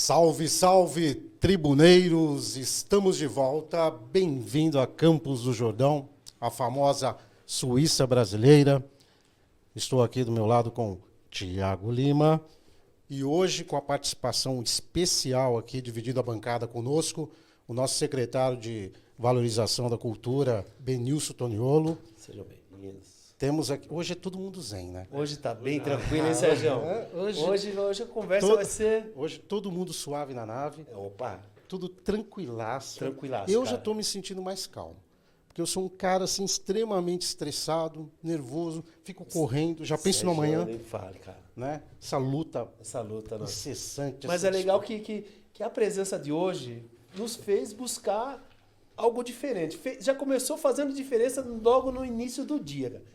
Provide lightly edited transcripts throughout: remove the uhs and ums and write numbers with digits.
Salve, salve, tribuneiros! Estamos de volta. Bem-vindo a Campos do Jordão, a famosa Suíça brasileira. Estou aqui do meu lado com Tiago Lima e hoje com a participação especial aqui, dividindo a bancada conosco, o nosso secretário de Valorização da Cultura, Benilson Toniolo. Sejam bem-vindos. Temos aqui, hoje é todo mundo zen, né? Hoje tá bem tranquilo, hein, Sérgio? Hoje a conversa vai ser... Hoje todo mundo suave na nave. Opa! Tudo tranquilaço. Tranquilaço, Eu cara. já estou me sentindo mais calmo. Porque eu sou um cara assim, extremamente estressado, nervoso, fico correndo, já penso no amanhã. Nem fale, cara. Né? Essa luta Nossa. incessante. Mas é legal que a presença de hoje nos fez buscar algo diferente. Já começou fazendo diferença logo no início do dia, cara.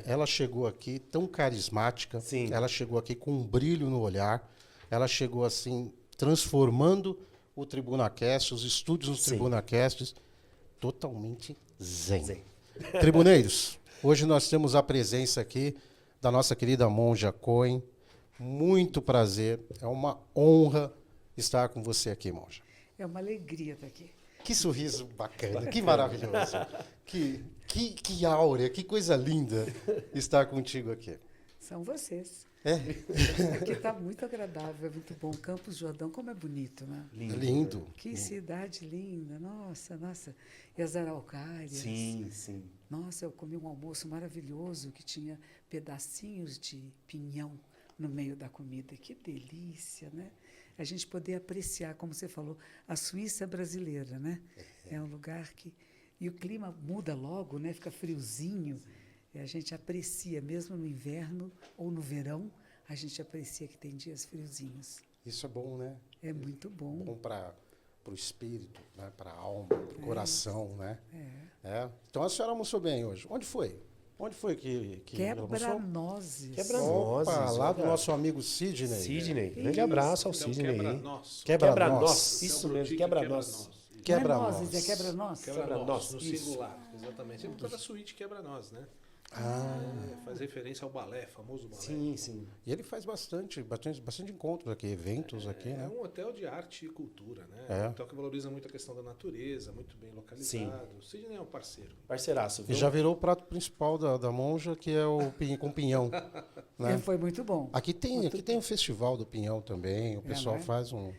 Ela chegou aqui tão carismática, Sim. Ela chegou aqui com um brilho no olhar, ela chegou assim, transformando o TribunaCast, os estúdios dos Sim. TribunaCasts, totalmente zen. Tribuneiros, hoje nós temos a presença aqui da nossa querida Monja Cohen. Muito prazer, é uma honra estar com você aqui, Monja. É uma alegria estar aqui. Que sorriso bacana, que maravilhoso. Que áurea, que coisa linda estar contigo aqui. São vocês. É? Aqui está muito agradável, é muito bom. Campos do Jordão, como é bonito, né? Lindo. Que cidade linda, nossa. E as araucárias. Sim. Nossa, eu comi um almoço maravilhoso que tinha pedacinhos de pinhão no meio da comida. Que delícia, né? A gente poder apreciar, como você falou, a Suíça brasileira, né? É um lugar que... E o clima muda logo, né? Fica friozinho. E a gente aprecia, mesmo no inverno ou no verão, a gente aprecia que tem dias friozinhos. Isso é bom, né? É muito bom. Bom para o espírito, né? Para a alma, para o coração, né? É. Então a senhora almoçou bem hoje. Onde foi? Onde foi que almoçou? Quebra-nozes. Quebra-nozes. Opa, lá do olha. nosso amigo Sidney. Sidney. Grande abraço ao Então, Sidney aí. quebra-nós. Quebra-nós. Isso É um mesmo, boutique quebra-nós. Quebra-nós. Não é nozes, é quebra-nós. Quebra-nós, no Isso. singular. Exatamente. É por causa da suíte quebra-nós, né? Faz referência ao balé, famoso balé. Sim. E ele faz bastante encontros aqui, eventos aqui, É né? um hotel de arte e cultura, né? É. Um hotel que valoriza muito a questão da natureza, muito bem localizado. O Sidney é um parceiro. Parceiraço, E viu? já virou o prato principal da Monja, que é o com pinhão. Né? Foi muito bom. Aqui tem o Festival do Pinhão também, o pessoal não é? faz um...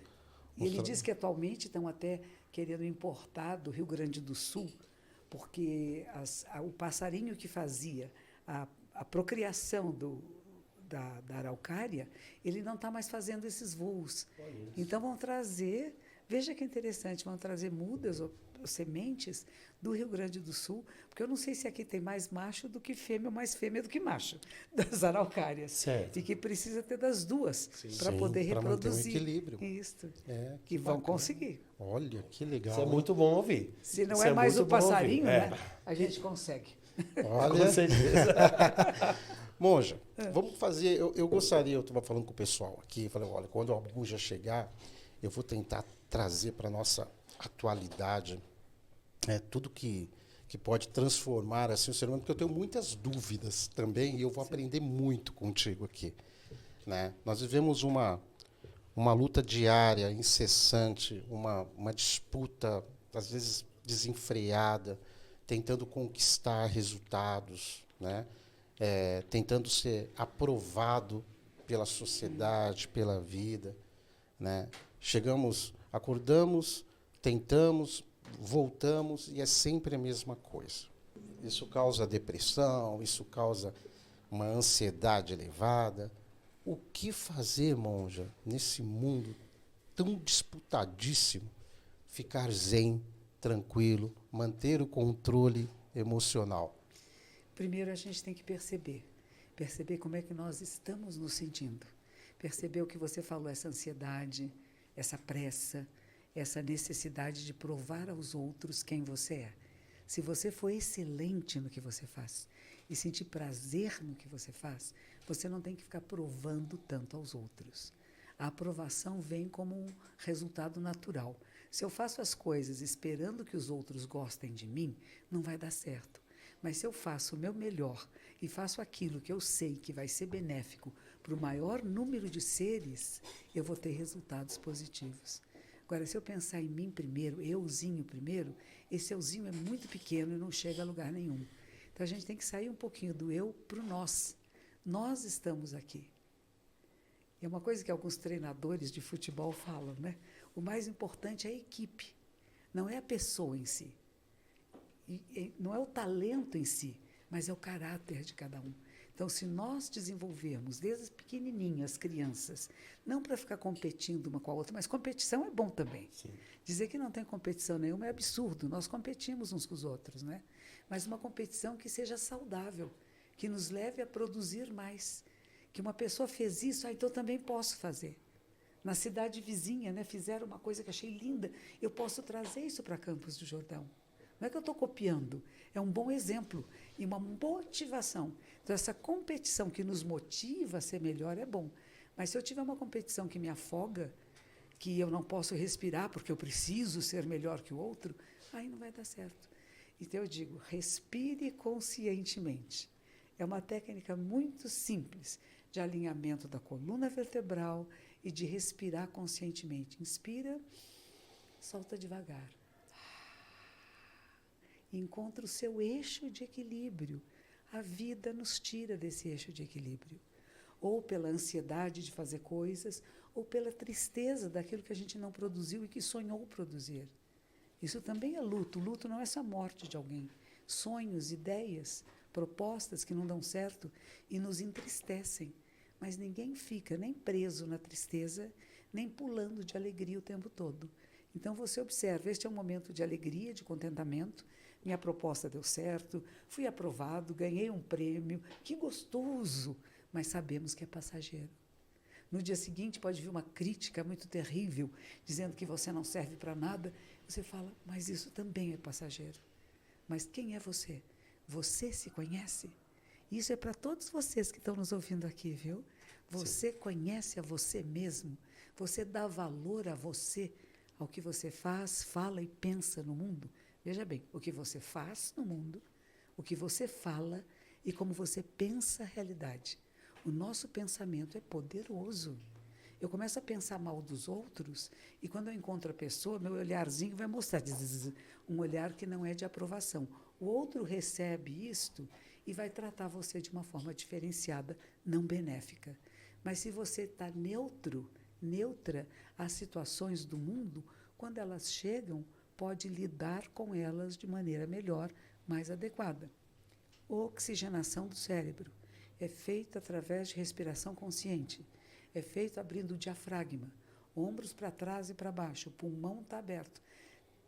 E ele diz que atualmente estão até querendo importar do Rio Grande do Sul, porque o passarinho que fazia a procriação da araucária, ele não está mais fazendo esses voos. Então vão trazer, veja que interessante, vão trazer mudas ou sementes do Rio Grande do Sul, porque eu não sei se aqui tem mais macho do que fêmea ou mais fêmea do que macho das araucárias. Certo. E que precisa ter das duas para Sim, poder pra manter um reproduzir. equilíbrio. Isso. É, Que vão conseguir. Olha, que legal. Isso é hein? muito bom ouvir. Se não Isso é mais muito o bom ouvir. passarinho, É. né? A gente consegue. Olha, Com certeza. Monja, vamos fazer... Eu gostaria, eu estava falando com o pessoal aqui, falei, olha, quando a Monja chegar, eu vou tentar trazer para a nossa atualidade tudo que pode transformar assim, o ser humano, porque eu tenho muitas dúvidas também e eu vou aprender muito contigo aqui. Né? Nós vivemos uma luta diária, incessante, uma disputa, às vezes desenfreada, tentando conquistar resultados, né? Tentando ser aprovado pela sociedade, pela vida. Né? Acordamos, tentamos, voltamos e é sempre a mesma coisa. Isso causa depressão, isso causa uma ansiedade elevada. O que fazer, Monja, nesse mundo tão disputadíssimo? Ficar zen, tranquilo, manter o controle emocional. Primeiro, a gente tem que perceber como é que nós estamos nos sentindo. Perceber o que você falou, essa ansiedade, essa pressa, essa necessidade de provar aos outros quem você é. Se você for excelente no que você faz e sentir prazer no que você faz, você não tem que ficar provando tanto aos outros. A aprovação vem como um resultado natural. Se eu faço as coisas esperando que os outros gostem de mim, não vai dar certo. Mas se eu faço o meu melhor e faço aquilo que eu sei que vai ser benéfico para o maior número de seres, eu vou ter resultados positivos. Agora, se eu pensar em mim primeiro, euzinho primeiro, esse euzinho é muito pequeno e não chega a lugar nenhum. Então, a gente tem que sair um pouquinho do eu para o nós. Nós estamos aqui. É uma coisa que alguns treinadores de futebol falam, né? O mais importante é a equipe, não é a pessoa em si. Não é o talento em si, mas é o caráter de cada um. Então, se nós desenvolvermos desde pequenininho as crianças, não para ficar competindo uma com a outra, mas competição é bom também. Sim. Dizer que não tem competição nenhuma é absurdo, nós competimos uns com os outros, né? Mas uma competição que seja saudável, que nos leve a produzir mais. Que uma pessoa fez isso, então também posso fazer. Na cidade vizinha, né, fizeram uma coisa que achei linda, eu posso trazer isso para Campos do Jordão. Não é que eu estou copiando, é um bom exemplo e uma motivação. Então, essa competição que nos motiva a ser melhor é bom. Mas se eu tiver uma competição que me afoga, que eu não posso respirar porque eu preciso ser melhor que o outro, aí não vai dar certo. Então, eu digo, respire conscientemente. É uma técnica muito simples de alinhamento da coluna vertebral e de respirar conscientemente. Inspira, solta devagar. Encontra o seu eixo de equilíbrio. A vida nos tira desse eixo de equilíbrio. Ou pela ansiedade de fazer coisas, ou pela tristeza daquilo que a gente não produziu e que sonhou produzir. Isso também é luto. Luto não é só a morte de alguém. Sonhos, ideias, propostas que não dão certo e nos entristecem. Mas ninguém fica nem preso na tristeza, nem pulando de alegria o tempo todo. Então, você observa, este é um momento de alegria, de contentamento. Minha proposta deu certo, fui aprovado, ganhei um prêmio, que gostoso! Mas sabemos que é passageiro. No dia seguinte pode vir uma crítica muito terrível, dizendo que você não serve para nada. Você fala, mas isso também é passageiro. Mas quem é você? Você se conhece? Isso é para todos vocês que estão nos ouvindo aqui, viu? Você Sim. Conhece a você mesmo? Você dá valor a você, ao que você faz, fala e pensa no mundo? Veja bem, o que você faz no mundo, o que você fala e como você pensa a realidade. O nosso pensamento é poderoso. Eu começo a pensar mal dos outros e quando eu encontro a pessoa, meu olharzinho vai mostrar um olhar que não é de aprovação. O outro recebe isto e vai tratar você de uma forma diferenciada, não benéfica. Mas se você está neutra às situações do mundo, quando elas chegam, pode lidar com elas de maneira melhor, mais adequada. Oxigenação do cérebro é feita através de respiração consciente. É feito abrindo o diafragma, ombros para trás e para baixo, o pulmão está aberto.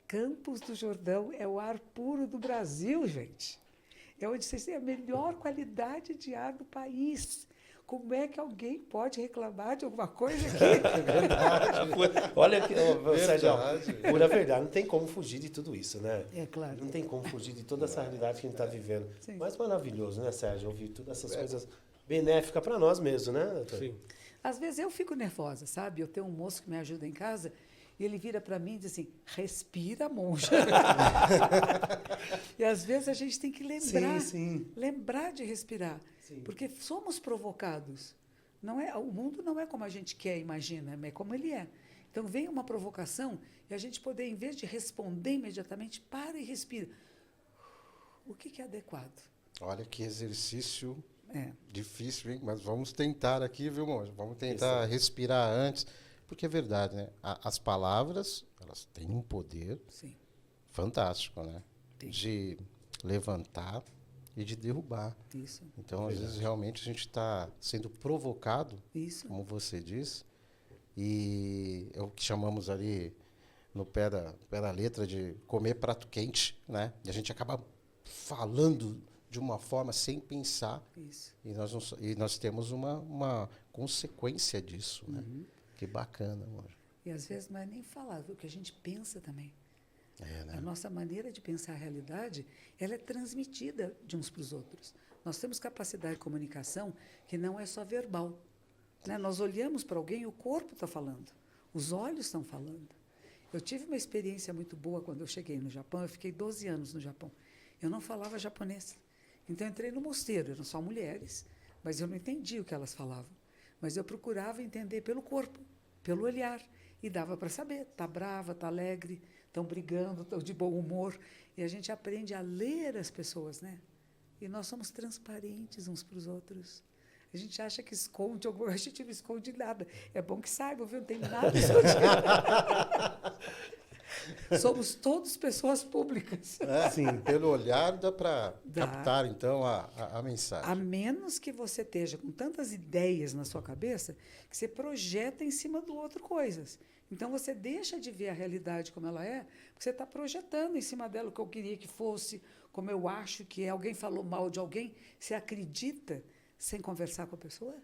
Campos do Jordão é o ar puro do Brasil, gente. É onde vocês têm a melhor qualidade de ar do país. Como é que alguém pode reclamar de alguma coisa aqui? É verdade. Olha, Sérgio, pura verdade, não tem como fugir de tudo isso, né? É claro. Não tem como fugir de toda essa realidade que a gente está vivendo. Sim. Mas maravilhoso, né, Sérgio? Ouvir todas essas coisas benéficas para nós mesmos, né, doutor? Sim. Às vezes eu fico nervosa, sabe? Eu tenho um moço que me ajuda em casa e ele vira para mim e diz assim, respira, monja. E às vezes a gente tem que lembrar, lembrar de respirar. Sim. Porque somos provocados. Não é, o mundo não é como a gente quer, imagina, é como ele é. Então vem uma provocação e a gente poder, em vez de responder imediatamente, para e respira. O que é adequado? Olha que exercício difícil, hein? Mas vamos tentar aqui, viu, monja? Vamos tentar respirar antes. Porque é verdade, né? As palavras, elas têm um poder fantástico, né? Sim. De levantar e de derrubar. Isso. Então, às vezes, realmente, a gente está sendo provocado, como você disse, e é o que chamamos ali, no pé da letra, de comer prato quente, né? E a gente acaba falando de uma forma sem pensar. Isso. E nós temos uma consequência disso, né? Que bacana, amor. E às vezes não é nem falar, o que a gente pensa também. Né? A nossa maneira de pensar a realidade, ela é transmitida de uns para os outros. Nós temos capacidade de comunicação que não é só verbal. Né? Nós olhamos para alguém e o corpo está falando, os olhos estão falando. Eu tive uma experiência muito boa quando eu cheguei no Japão, eu fiquei 12 anos no Japão. Eu não falava japonês. Então, eu entrei no mosteiro, eram só mulheres, mas eu não entendi o que elas falavam. mas eu procurava entender pelo corpo, pelo olhar, e dava para saber, está brava, está alegre, estão brigando, estão de bom humor, e a gente aprende a ler as pessoas, né? E nós somos transparentes uns para os outros. A gente acha que esconde alguma coisa, a gente não esconde nada. É bom que saiba, viu? Não tem nada escondido. Somos todos pessoas públicas. Sim, pelo olhar dá para captar, então, a mensagem. A menos que você esteja com tantas ideias na sua cabeça que você projeta em cima do outro coisas. Então, você deixa de ver a realidade como ela é, porque você está projetando em cima dela o que eu queria que fosse, como eu acho que é. Alguém falou mal de alguém, você acredita sem conversar com a pessoa?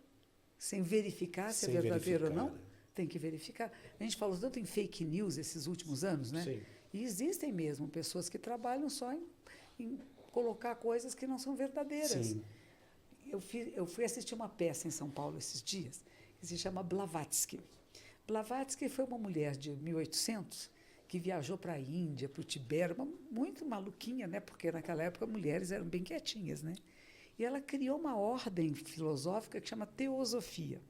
Sem verificar se é verdadeiro ou não? Tem que verificar. A gente falou tanto em fake news esses últimos anos, né? Sim. E existem mesmo pessoas que trabalham só em colocar coisas que não são verdadeiras. Sim. Eu fui assistir uma peça em São Paulo esses dias, que se chama Blavatsky. Blavatsky foi uma mulher de 1800 que viajou para a Índia, para o Tibete, muito maluquinha, né? Porque naquela época mulheres eram bem quietinhas, né? E ela criou uma ordem filosófica que chama Teosofia.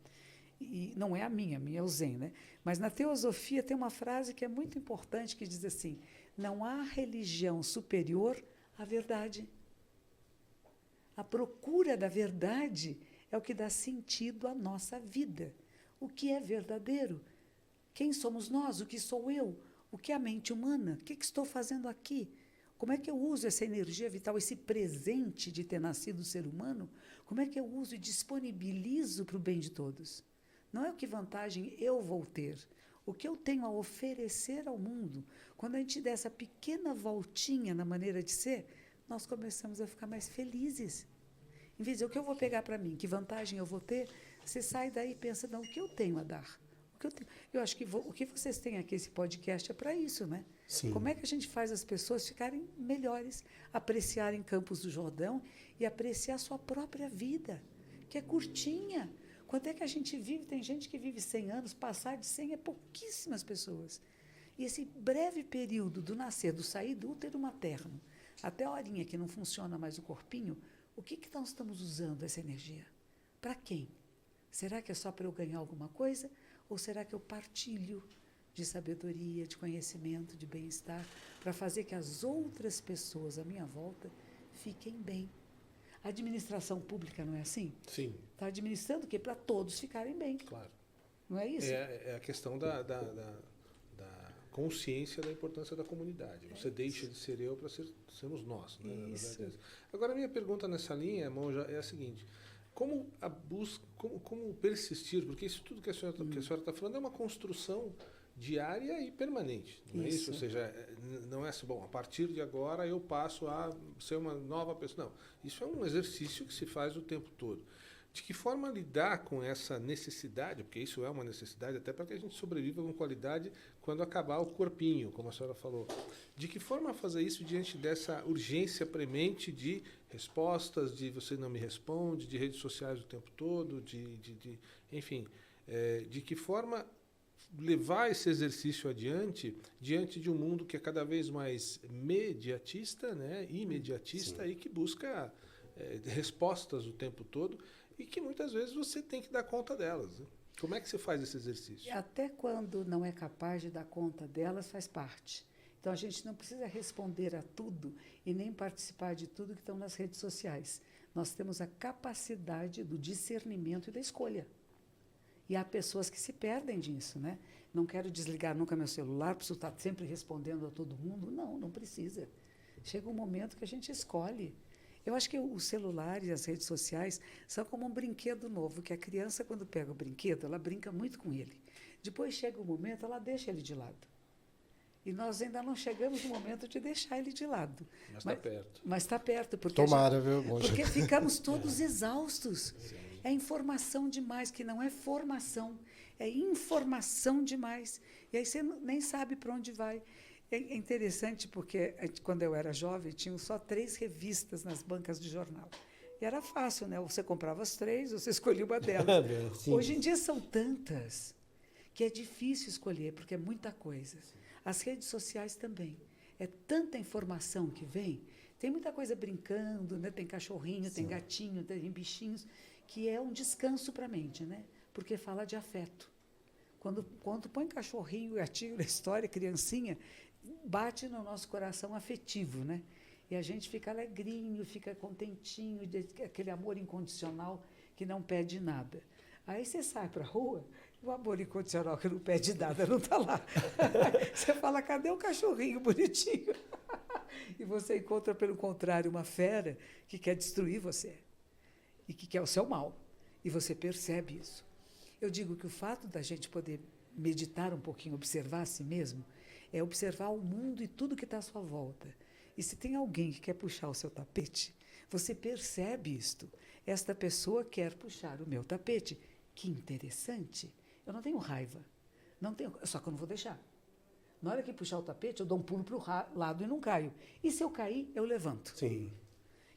E não é a minha é o Zen, né? Mas na Teosofia tem uma frase que é muito importante que diz assim: não há religião superior à verdade. A procura da verdade é o que dá sentido à nossa vida. O que é verdadeiro? Quem somos nós? O que sou eu? O que é a mente humana? O que estou fazendo aqui? Como é que eu uso essa energia vital, esse presente de ter nascido ser humano? Como é que eu uso e disponibilizo para o bem de todos? Não é o que vantagem eu vou ter, o que eu tenho a oferecer ao mundo. Quando a gente dá essa pequena voltinha na maneira de ser, nós começamos a ficar mais felizes. Em vez de dizer, o que eu vou pegar para mim, que vantagem eu vou ter, você sai daí e pensa, não, o que eu tenho a dar? O que eu tenho? Eu acho que o que vocês têm aqui, esse podcast, é para isso, né? Sim. Como é que a gente faz as pessoas ficarem melhores, apreciarem Campos do Jordão e apreciar a sua própria vida, que é curtinha. Quanto é que a gente vive? Tem gente que vive 100 anos, passar de 100 é pouquíssimas pessoas. E esse breve período do nascer, do sair do útero materno, até a horinha que não funciona mais o corpinho, o que nós estamos usando essa energia? Para quem? Será que é só para eu ganhar alguma coisa? Ou será que eu partilho de sabedoria, de conhecimento, de bem-estar, para fazer que as outras pessoas à minha volta fiquem bem? A administração pública não é assim? Sim. Está administrando o quê? Para todos ficarem bem. Claro. Não é isso? É a questão da consciência da importância da comunidade. Você deixa de ser eu para sermos nós. Né? Isso. Agora, a minha pergunta nessa linha, Monja, é a seguinte. Como a busca, como persistir? Porque isso tudo que a senhora está falando é uma construção diária e permanente, não é isso? Ou seja, não é assim, bom, a partir de agora eu passo a ser uma nova pessoa. Não, isso é um exercício que se faz o tempo todo. De que forma lidar com essa necessidade, porque isso é uma necessidade até para que a gente sobreviva com qualidade quando acabar o corpinho, como a senhora falou. De que forma fazer isso diante dessa urgência premente de respostas, de você não me responde, de redes sociais o tempo todo, enfim, de que forma levar esse exercício adiante diante de um mundo que é cada vez mais mediatista, né, imediatista, e que busca respostas o tempo todo e que muitas vezes você tem que dar conta delas. Né? Como é que você faz esse exercício? Até quando não é capaz de dar conta delas, faz parte. Então, a gente não precisa responder a tudo e nem participar de tudo que estão nas redes sociais. Nós temos a capacidade do discernimento e da escolha. E há pessoas que se perdem disso, né? Não quero desligar nunca meu celular, preciso estar sempre respondendo a todo mundo. Não, não precisa. Chega um momento que a gente escolhe. Eu acho que o celular e as redes sociais são como um brinquedo novo, que a criança, quando pega o brinquedo, ela brinca muito com ele. Depois chega um momento, ela deixa ele de lado. E nós ainda não chegamos no momento de deixar ele de lado. Mas está perto. Mas está perto. Porque Tomara, viu? Porque ficamos todos exaustos. É informação demais, que não é formação. É informação demais. E aí você nem sabe para onde vai. É interessante porque, quando eu era jovem, tinham só 3 revistas nas bancas de jornal. E era fácil, né? Você comprava as 3, você escolhia uma delas. Hoje em dia são tantas que é difícil escolher, porque é muita coisa. As redes sociais também. É tanta informação que vem. Tem muita coisa brincando, né? Tem cachorrinho, tem gatinho, tem bichinhos, que é um descanso para a mente, né? porque fala de afeto. Quando põe cachorrinho, gatinho na história, criancinha, bate no nosso coração afetivo, né? E a gente fica alegrinho, fica contentinho, aquele amor incondicional que não pede nada. Aí você sai para a rua, o amor incondicional que não pede nada não está lá. Você fala, cadê o cachorrinho bonitinho? E você encontra, pelo contrário, uma fera que quer destruir você e que quer o seu mal. E você percebe isso. Eu digo que o fato da gente poder meditar um pouquinho, observar a si mesmo, é observar o mundo e tudo que está à sua volta. E se tem alguém que quer puxar o seu tapete, você percebe isto. Esta pessoa quer puxar o meu tapete. Que interessante. Eu não tenho raiva. Não tenho, só que eu não vou deixar. Na hora que puxar o tapete, eu dou um pulo para o lado e não caio. E se eu cair, eu levanto. Sim.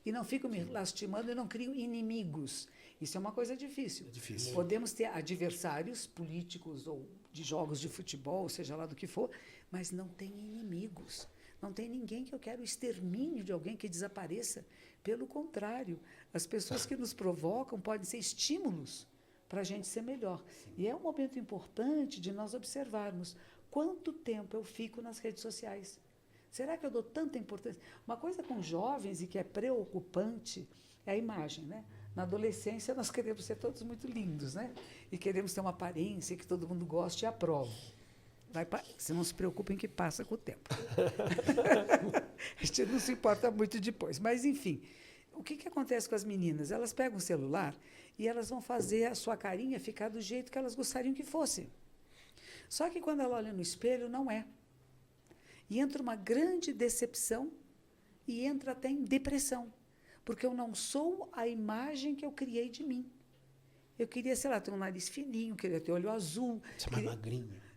E não fico me lastimando e não crio inimigos. Isso é uma coisa difícil. É difícil. Podemos ter adversários políticos ou de jogos de futebol, seja lá do que for, mas não tem inimigos. Não tem ninguém que eu quero o extermínio de alguém que desapareça. Pelo contrário, as pessoas que nos provocam podem ser estímulos para a gente ser melhor. E é um momento importante de nós observarmos quanto tempo eu fico nas redes sociais. Será que eu dou tanta importância? Uma coisa com jovens e que é preocupante é a imagem, né? Na adolescência, nós queremos ser todos muito lindos, né? E queremos ter uma aparência que todo mundo goste e aprove. Você não se preocupe em que passa com o tempo. A gente não se importa muito depois. Mas, enfim, o que acontece com as meninas? Elas pegam o celular e elas vão fazer a sua carinha ficar do jeito que elas gostariam que fosse. Só que quando ela olha no espelho, não é. E entra uma grande decepção e entra até em depressão. Porque eu não sou a imagem que eu criei de mim. Eu queria, sei lá, ter um nariz fininho, queria ter olho azul. Você é mais magrinho.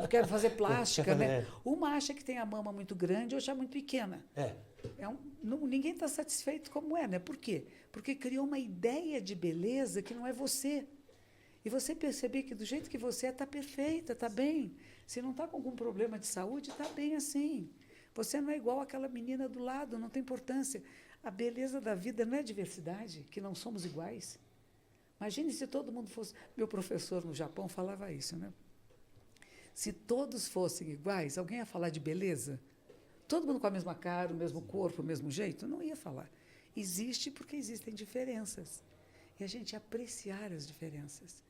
Eu quero fazer plástica, né? Uma acha que tem a mama muito grande, outra muito pequena. Ninguém está satisfeito como é, né? Por quê? Porque criou uma ideia de beleza que não é você. E você perceber que do jeito que você é, está perfeita, está bem. Se não está com algum problema de saúde, está bem assim. Você não é igual àquela menina do lado, não tem importância. A beleza da vida não é diversidade, que não somos iguais. Imagine se todo mundo fosse... Meu professor no Japão falava isso, né? Se todos fossem iguais, alguém ia falar de beleza? Todo mundo com a mesma cara, o mesmo corpo, o mesmo jeito? Não ia falar. Existe porque existem diferenças. E a gente apreciar as diferenças.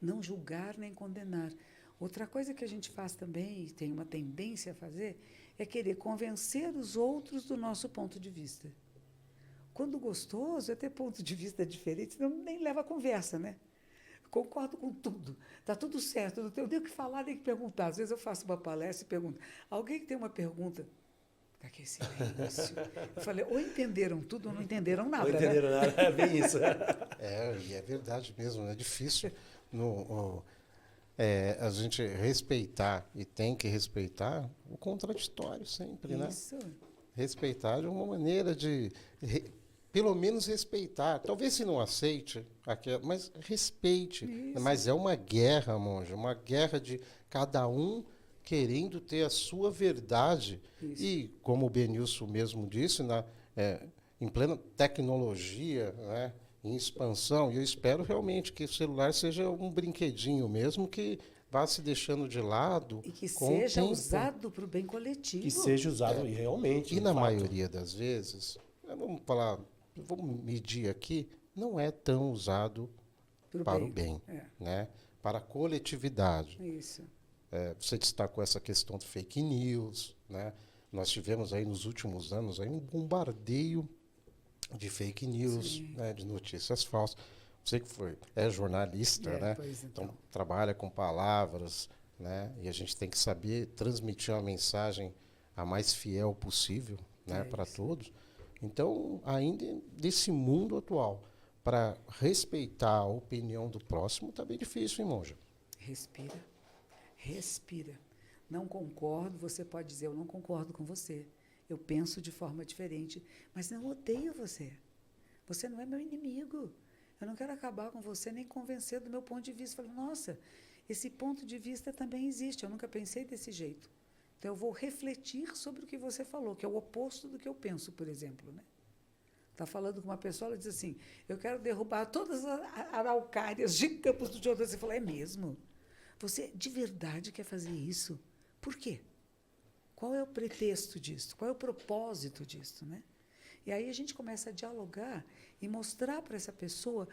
Não julgar nem condenar. Outra coisa que a gente faz também, e tem uma tendência a fazer, é querer convencer os outros do nosso ponto de vista. Quando gostoso é ter ponto de vista diferente, senão nem leva a conversa, né? Concordo com tudo. Está tudo certo. Não tenho nem o que falar, nem o que perguntar. Às vezes eu faço uma palestra e pergunto, alguém que tem uma pergunta? Fica aqui silêncio. Eu falei, ou entenderam tudo ou não entenderam nada. Não entenderam nada, é bem isso. E é verdade mesmo, é difícil a gente respeitar, e tem que respeitar o contraditório sempre, Isso. né? Respeitar de uma maneira de... pelo menos respeitar. Talvez se não aceite, mas respeite. Isso. Mas é uma guerra, monja, uma guerra de cada um querendo ter a sua verdade. Isso. E, como o Benilson mesmo disse, em plena tecnologia, né, em expansão, e eu espero realmente que o celular seja um brinquedinho mesmo que vá se deixando de lado. E que com seja o tempo. usado para o bem coletivo. Que seja usado realmente. E na fato. maioria das vezes, vamos medir aqui, não é tão usado para o bem, né? Para a coletividade. Isso. Você destacou essa questão de fake news, né? Nós tivemos aí nos últimos anos aí um bombardeio de fake news, né? De notícias falsas. Você que é jornalista, né? Então trabalha com palavras, né? E a gente tem que saber transmitir uma mensagem a mais fiel possível, né? Para todos. Então, ainda desse mundo atual, para respeitar a opinião do próximo, está bem difícil, hein, monja? Respira. Respira. Não concordo, você pode dizer, eu não concordo com você. Eu penso de forma diferente, mas não odeio você. Você não é meu inimigo. Eu não quero acabar com você, nem convencer do meu ponto de vista. Falo, nossa, esse ponto de vista também existe, eu nunca pensei desse jeito. Então, eu vou refletir sobre o que você falou, que é o oposto do que eu penso, por exemplo, né? Está falando com uma pessoa, ela diz assim, eu quero derrubar todas as araucárias de Campos do Jordão. Você fala, é mesmo? Você de verdade quer fazer isso? Por quê? Qual é o pretexto disso? Qual é o propósito disso, né? E aí a gente começa a dialogar e mostrar para essa pessoa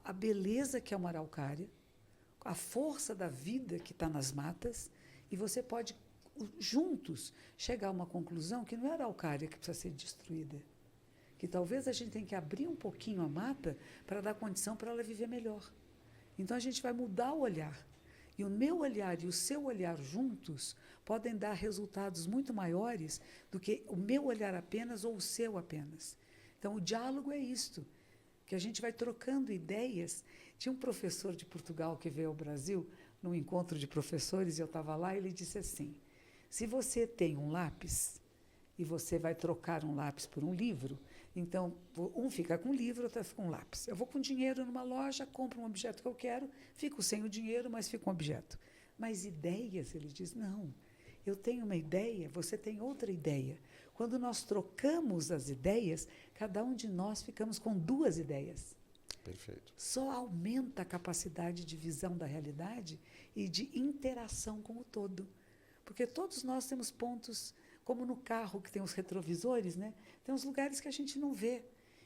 a beleza que é uma araucária, a força da vida que está nas matas, e você pode, juntos, chegar a uma conclusão que não é a araucária que precisa ser destruída, que talvez a gente tenha que abrir um pouquinho a mata para dar condição para ela viver melhor. Então, a gente vai mudar o olhar. E o meu olhar e o seu olhar juntos podem dar resultados muito maiores do que o meu olhar apenas ou o seu apenas. Então, o diálogo é isto, que a gente vai trocando ideias. Tinha um professor de Portugal que veio ao Brasil, num encontro de professores, e eu estava lá, e ele disse assim, se você tem um lápis e você vai trocar um lápis por um livro, então, um fica com o livro, outro fica com um lápis. Eu vou com dinheiro numa loja, compro um objeto que eu quero, fico sem o dinheiro, mas fico com um objeto. Mas ideias, ele diz, não. Eu tenho uma ideia, você tem outra ideia. Quando nós trocamos as ideias, cada um de nós ficamos com duas ideias. Perfeito. Só aumenta a capacidade de visão da realidade e de interação com o todo. Porque todos nós temos pontos, como no carro que tem os retrovisores, né? Tem uns lugares que a gente não vê.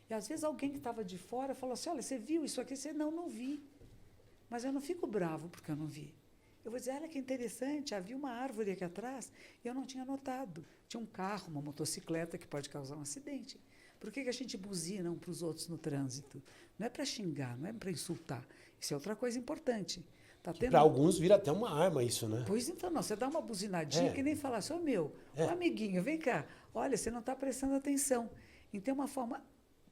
E às vezes alguém que estava de fora falou assim, olha, você viu isso aqui? Você, não vi. Mas eu não fico bravo porque eu não vi. Eu vou dizer, olha que interessante, havia uma árvore aqui atrás e eu não tinha notado. Tinha um carro, uma motocicleta que pode causar um acidente. Por que a gente buzina um para os outros no trânsito? Não é para xingar, não é para insultar. Isso é outra coisa importante. Para alguns vira até uma arma isso, né? Pois então, não. Você dá uma buzinadinha que nem falar, ô meu, ô amiguinho, vem cá. Olha, você não está prestando atenção. Então, uma forma,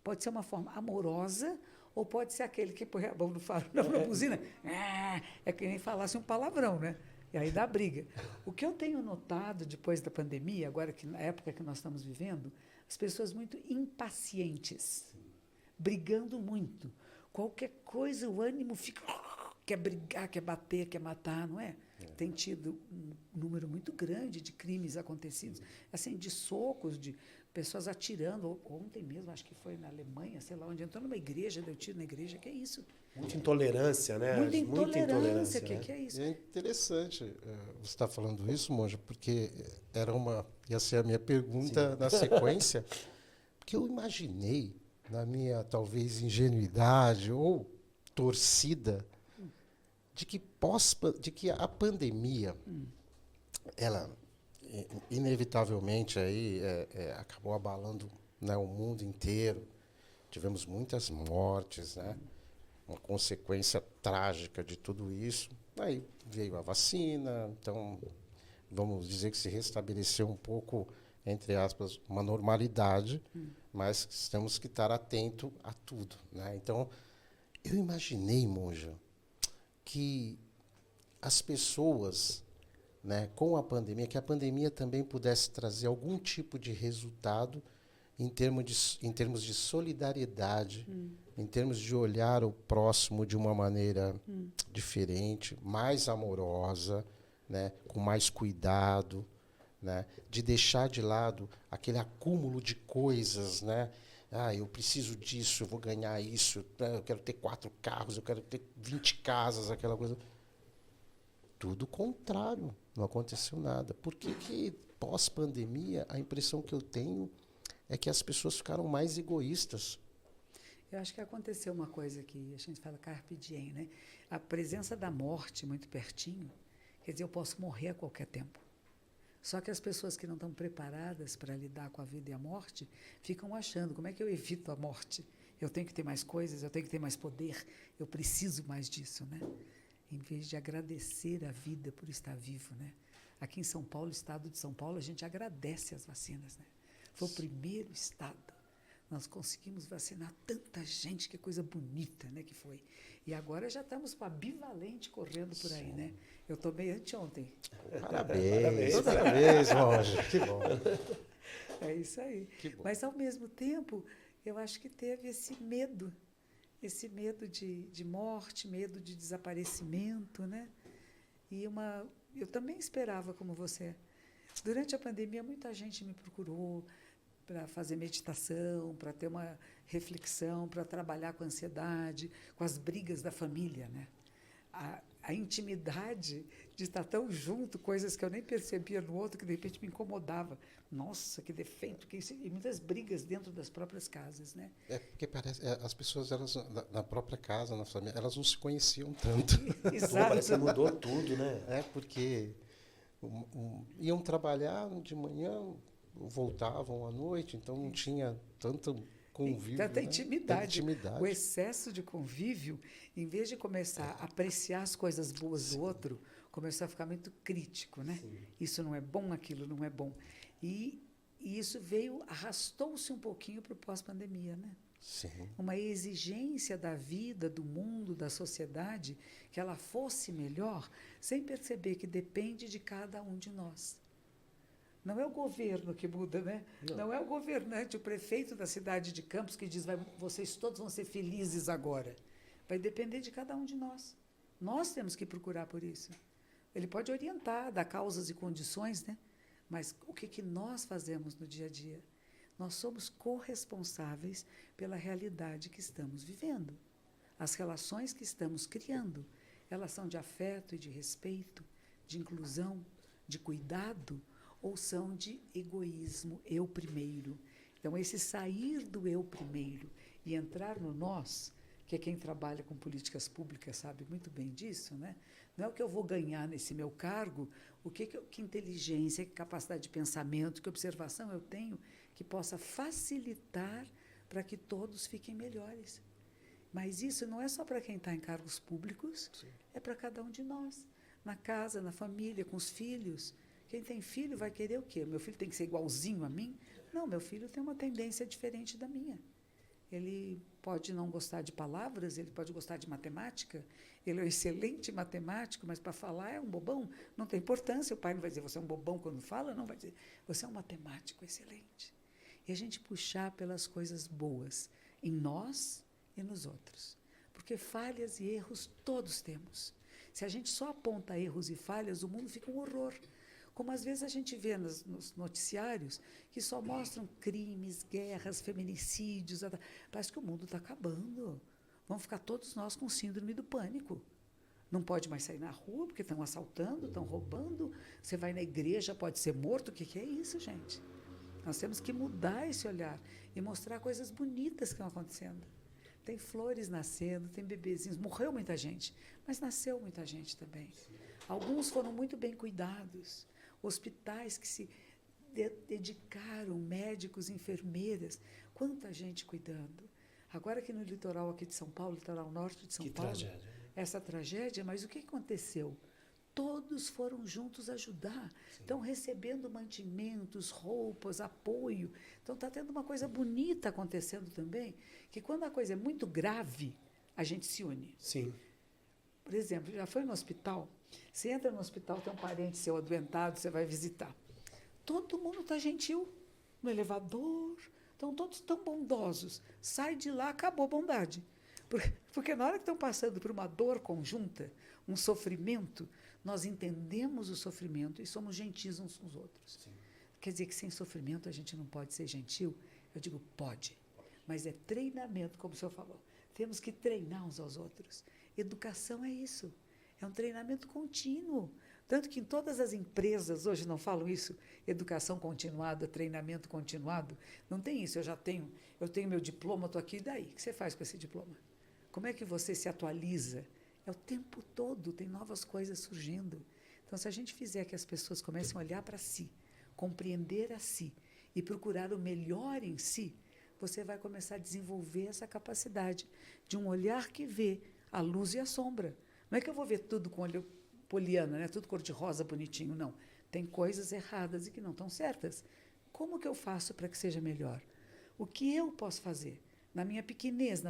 pode ser uma forma amorosa, ou pode ser aquele que põe a mão no farol, na buzina. É que nem falasse um palavrão, né? E aí dá briga. O que eu tenho notado depois da pandemia, agora que na época que nós estamos vivendo, as pessoas muito impacientes, brigando muito. Qualquer coisa, o ânimo fica... Quer brigar, quer bater, quer matar, não é? Tem tido um número muito grande de crimes acontecidos, assim, de socos, de pessoas atirando. Ontem mesmo, acho que foi na Alemanha, sei lá onde, entrou numa igreja, deu tiro na igreja, que é isso? Muita intolerância, né? Muita intolerância, né? que é isso? É interessante você estar falando isso, Monja, porque ia ser a minha pergunta na sequência, porque eu imaginei, na minha, talvez, ingenuidade ou torcida, de que a pandemia, ela inevitavelmente aí acabou abalando, né, o mundo inteiro. Tivemos muitas mortes, né? Uma consequência trágica de tudo isso. Aí veio a vacina, então vamos dizer que se restabeleceu um pouco, entre aspas, uma normalidade, mas temos que estar atento a tudo, né? Então, eu imaginei, Monja, que as pessoas, né, com a pandemia, que a pandemia também pudesse trazer algum tipo de resultado em termos de solidariedade, em termos de olhar o próximo de uma maneira diferente, mais amorosa, né, com mais cuidado, né, de deixar de lado aquele acúmulo de coisas, né? Eu preciso disso, eu vou ganhar isso, eu quero ter 4 carros, eu quero ter 20 casas, aquela coisa. Tudo contrário, não aconteceu nada. Por que pós-pandemia, a impressão que eu tenho é que as pessoas ficaram mais egoístas? Eu acho que aconteceu uma coisa que a gente fala carpe diem, né? A presença da morte muito pertinho, quer dizer, eu posso morrer a qualquer tempo. Só que as pessoas que não estão preparadas para lidar com a vida e a morte ficam achando, como é que eu evito a morte? Eu tenho que ter mais coisas, eu tenho que ter mais poder, eu preciso mais disso, né? Em vez de agradecer a vida por estar vivo, né? Aqui em São Paulo, estado de São Paulo, a gente agradece as vacinas, né? Foi o primeiro estado. Nós conseguimos vacinar tanta gente, que coisa bonita, né, que foi. E agora já estamos com a bivalente correndo por aí, né? Eu tomei anteontem. Parabéns, parabéns, Monja. Que bom. É isso aí. Mas, ao mesmo tempo, eu acho que teve esse medo de morte, medo de desaparecimento, né? E eu também esperava como você. Durante a pandemia, muita gente me procurou, para fazer meditação, para ter uma reflexão, para trabalhar com a ansiedade, com as brigas da família, né? A intimidade de estar tão junto, coisas que eu nem percebia no outro, que de repente me incomodava. Nossa, que defeito, que isso, e muitas brigas dentro das próprias casas, né? Porque parece, as pessoas, elas, na própria casa, na família, elas não se conheciam tanto. Exato. Parece que mudou tudo, né? Porque iam trabalhar de manhã, voltavam à noite, então não tinha tanto convívio. Tanta né? intimidade. Tanta intimidade. O excesso de convívio, em vez de começar a apreciar as coisas boas do outro, começou a ficar muito crítico, né? Sim. Isso não é bom, aquilo não é bom. E isso arrastou-se um pouquinho para o pós-pandemia, né? Sim. Uma exigência da vida, do mundo, da sociedade, que ela fosse melhor, sem perceber que depende de cada um de nós. Não é o governo que muda, né? Não é o governante, o prefeito da cidade de Campos que diz, vocês todos vão ser felizes agora. Vai depender de cada um de nós. Nós temos que procurar por isso. Ele pode orientar, dar causas e condições, né? Mas o que nós fazemos no dia a dia? Nós somos corresponsáveis pela realidade que estamos vivendo. As relações que estamos criando, elas são de afeto e de respeito, de inclusão, de cuidado, ou são de egoísmo, eu primeiro. Então, esse sair do eu primeiro e entrar no nós, que é quem trabalha com políticas públicas sabe muito bem disso, né? Não é o que eu vou ganhar nesse meu cargo, que inteligência, que capacidade de pensamento, que observação eu tenho que possa facilitar para que todos fiquem melhores. Mas isso não é só para quem está em cargos públicos, sim, é para cada um de nós. Na casa, na família, com os filhos. Quem tem filho vai querer o quê? Meu filho tem que ser igualzinho a mim? Não, meu filho tem uma tendência diferente da minha. Ele pode não gostar de palavras, ele pode gostar de matemática, ele é um excelente matemático, mas para falar é um bobão, não tem importância. O pai não vai dizer, você é um bobão quando fala, não vai dizer, você é um matemático excelente. E a gente puxar pelas coisas boas em nós e nos outros. Porque falhas e erros todos temos. Se a gente só aponta erros e falhas, o mundo fica um horror. Como às vezes a gente vê nos noticiários que só mostram crimes, guerras, feminicídios. Parece que o mundo está acabando. Vamos ficar todos nós com síndrome do pânico. Não pode mais sair na rua porque estão assaltando, estão roubando. Você vai na igreja, pode ser morto. O que é isso, gente? Nós temos que mudar esse olhar e mostrar coisas bonitas que estão acontecendo. Tem flores nascendo, tem bebezinhos. Morreu muita gente, mas nasceu muita gente também. Alguns foram muito bem cuidados. Hospitais que se dedicaram, médicos, enfermeiras, quanta gente cuidando. Agora aqui no litoral aqui de São Paulo, litoral norte de São Paulo, tragédia, né? Essa tragédia, mas o que aconteceu? Todos foram juntos ajudar. Sim. Estão recebendo mantimentos, roupas, apoio. Então está tendo uma coisa bonita acontecendo também, que quando a coisa é muito grave, a gente se une. Sim. Por exemplo, já foi no hospital? Você entra no hospital, tem um parente seu adoentado, você vai visitar. Todo mundo está gentil no elevador, estão todos tão bondosos. Sai de lá, acabou a bondade. Porque na hora que estão passando por uma dor conjunta, um sofrimento, nós entendemos o sofrimento e somos gentis uns com os outros. Sim. Quer dizer que sem sofrimento a gente não pode ser gentil? Eu digo, pode. Mas é treinamento, como o senhor falou. Temos que treinar uns aos outros. Educação é isso. É um treinamento contínuo. Tanto que em todas as empresas hoje não falam isso, educação continuada, treinamento continuado. Não tem isso. Eu tenho meu diploma, estou aqui, e daí? O que você faz com esse diploma? Como é que você se atualiza? É o tempo todo, tem novas coisas surgindo. Então, se a gente fizer que as pessoas comecem a olhar para si, compreender a si e procurar o melhor em si, você vai começar a desenvolver essa capacidade de um olhar que vê a luz e a sombra. Não é que eu vou ver tudo com olho poliana, né? Tudo cor-de-rosa, bonitinho, não. Tem coisas erradas e que não estão certas. Como que eu faço para que seja melhor? O que eu posso fazer? Na minha pequenez,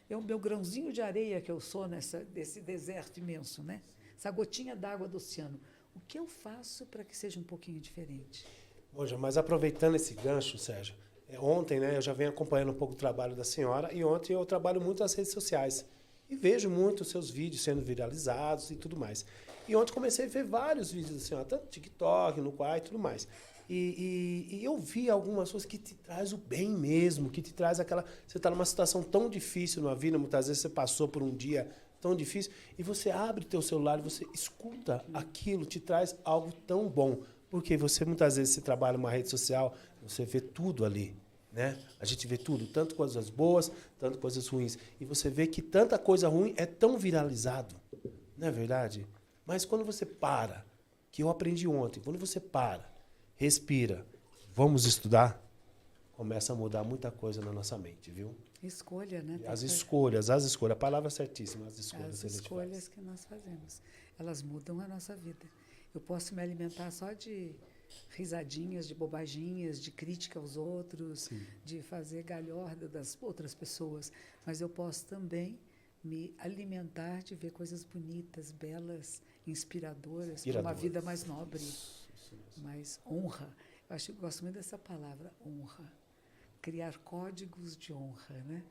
meu grãozinho de areia que eu sou desse deserto imenso, né? Essa gotinha d'água do oceano. O que eu faço para que seja um pouquinho diferente? Hoje, mas aproveitando esse gancho, Sérgio, ontem, né, eu já venho acompanhando um pouco o trabalho da senhora e ontem eu trabalho muito nas redes sociais e vejo muito os seus vídeos sendo viralizados e tudo mais. E ontem comecei a ver vários vídeos da senhora, tanto no TikTok, no Quai e tudo mais. E eu vi algumas coisas que te traz o bem mesmo, que te traz aquela... Você está numa situação tão difícil na vida, muitas vezes você passou por um dia tão difícil, e você abre teu celular e você escuta aquilo, te traz algo tão bom. Porque você, muitas vezes, você trabalha numa rede social, você vê tudo ali, né? A gente vê tudo, tanto coisas boas, tanto coisas ruins. E você vê que tanta coisa ruim é tão viralizado, não é verdade? Mas quando você para, que eu aprendi ontem, quando você para, respira, vamos estudar, começa a mudar muita coisa na nossa mente, viu? Escolha, né? As escolhas, a palavra certíssima, as escolhas. As escolhas que nós fazemos, elas mudam a nossa vida. Eu posso me alimentar só de risadinhas, de bobaginhas, de crítica aos outros, sim, de fazer galhorda das outras pessoas, mas eu posso também me alimentar de ver coisas bonitas, belas, inspiradoras, para uma vida mais nobre, mais honra. Eu gosto muito dessa palavra, honra. Criar códigos de honra, né?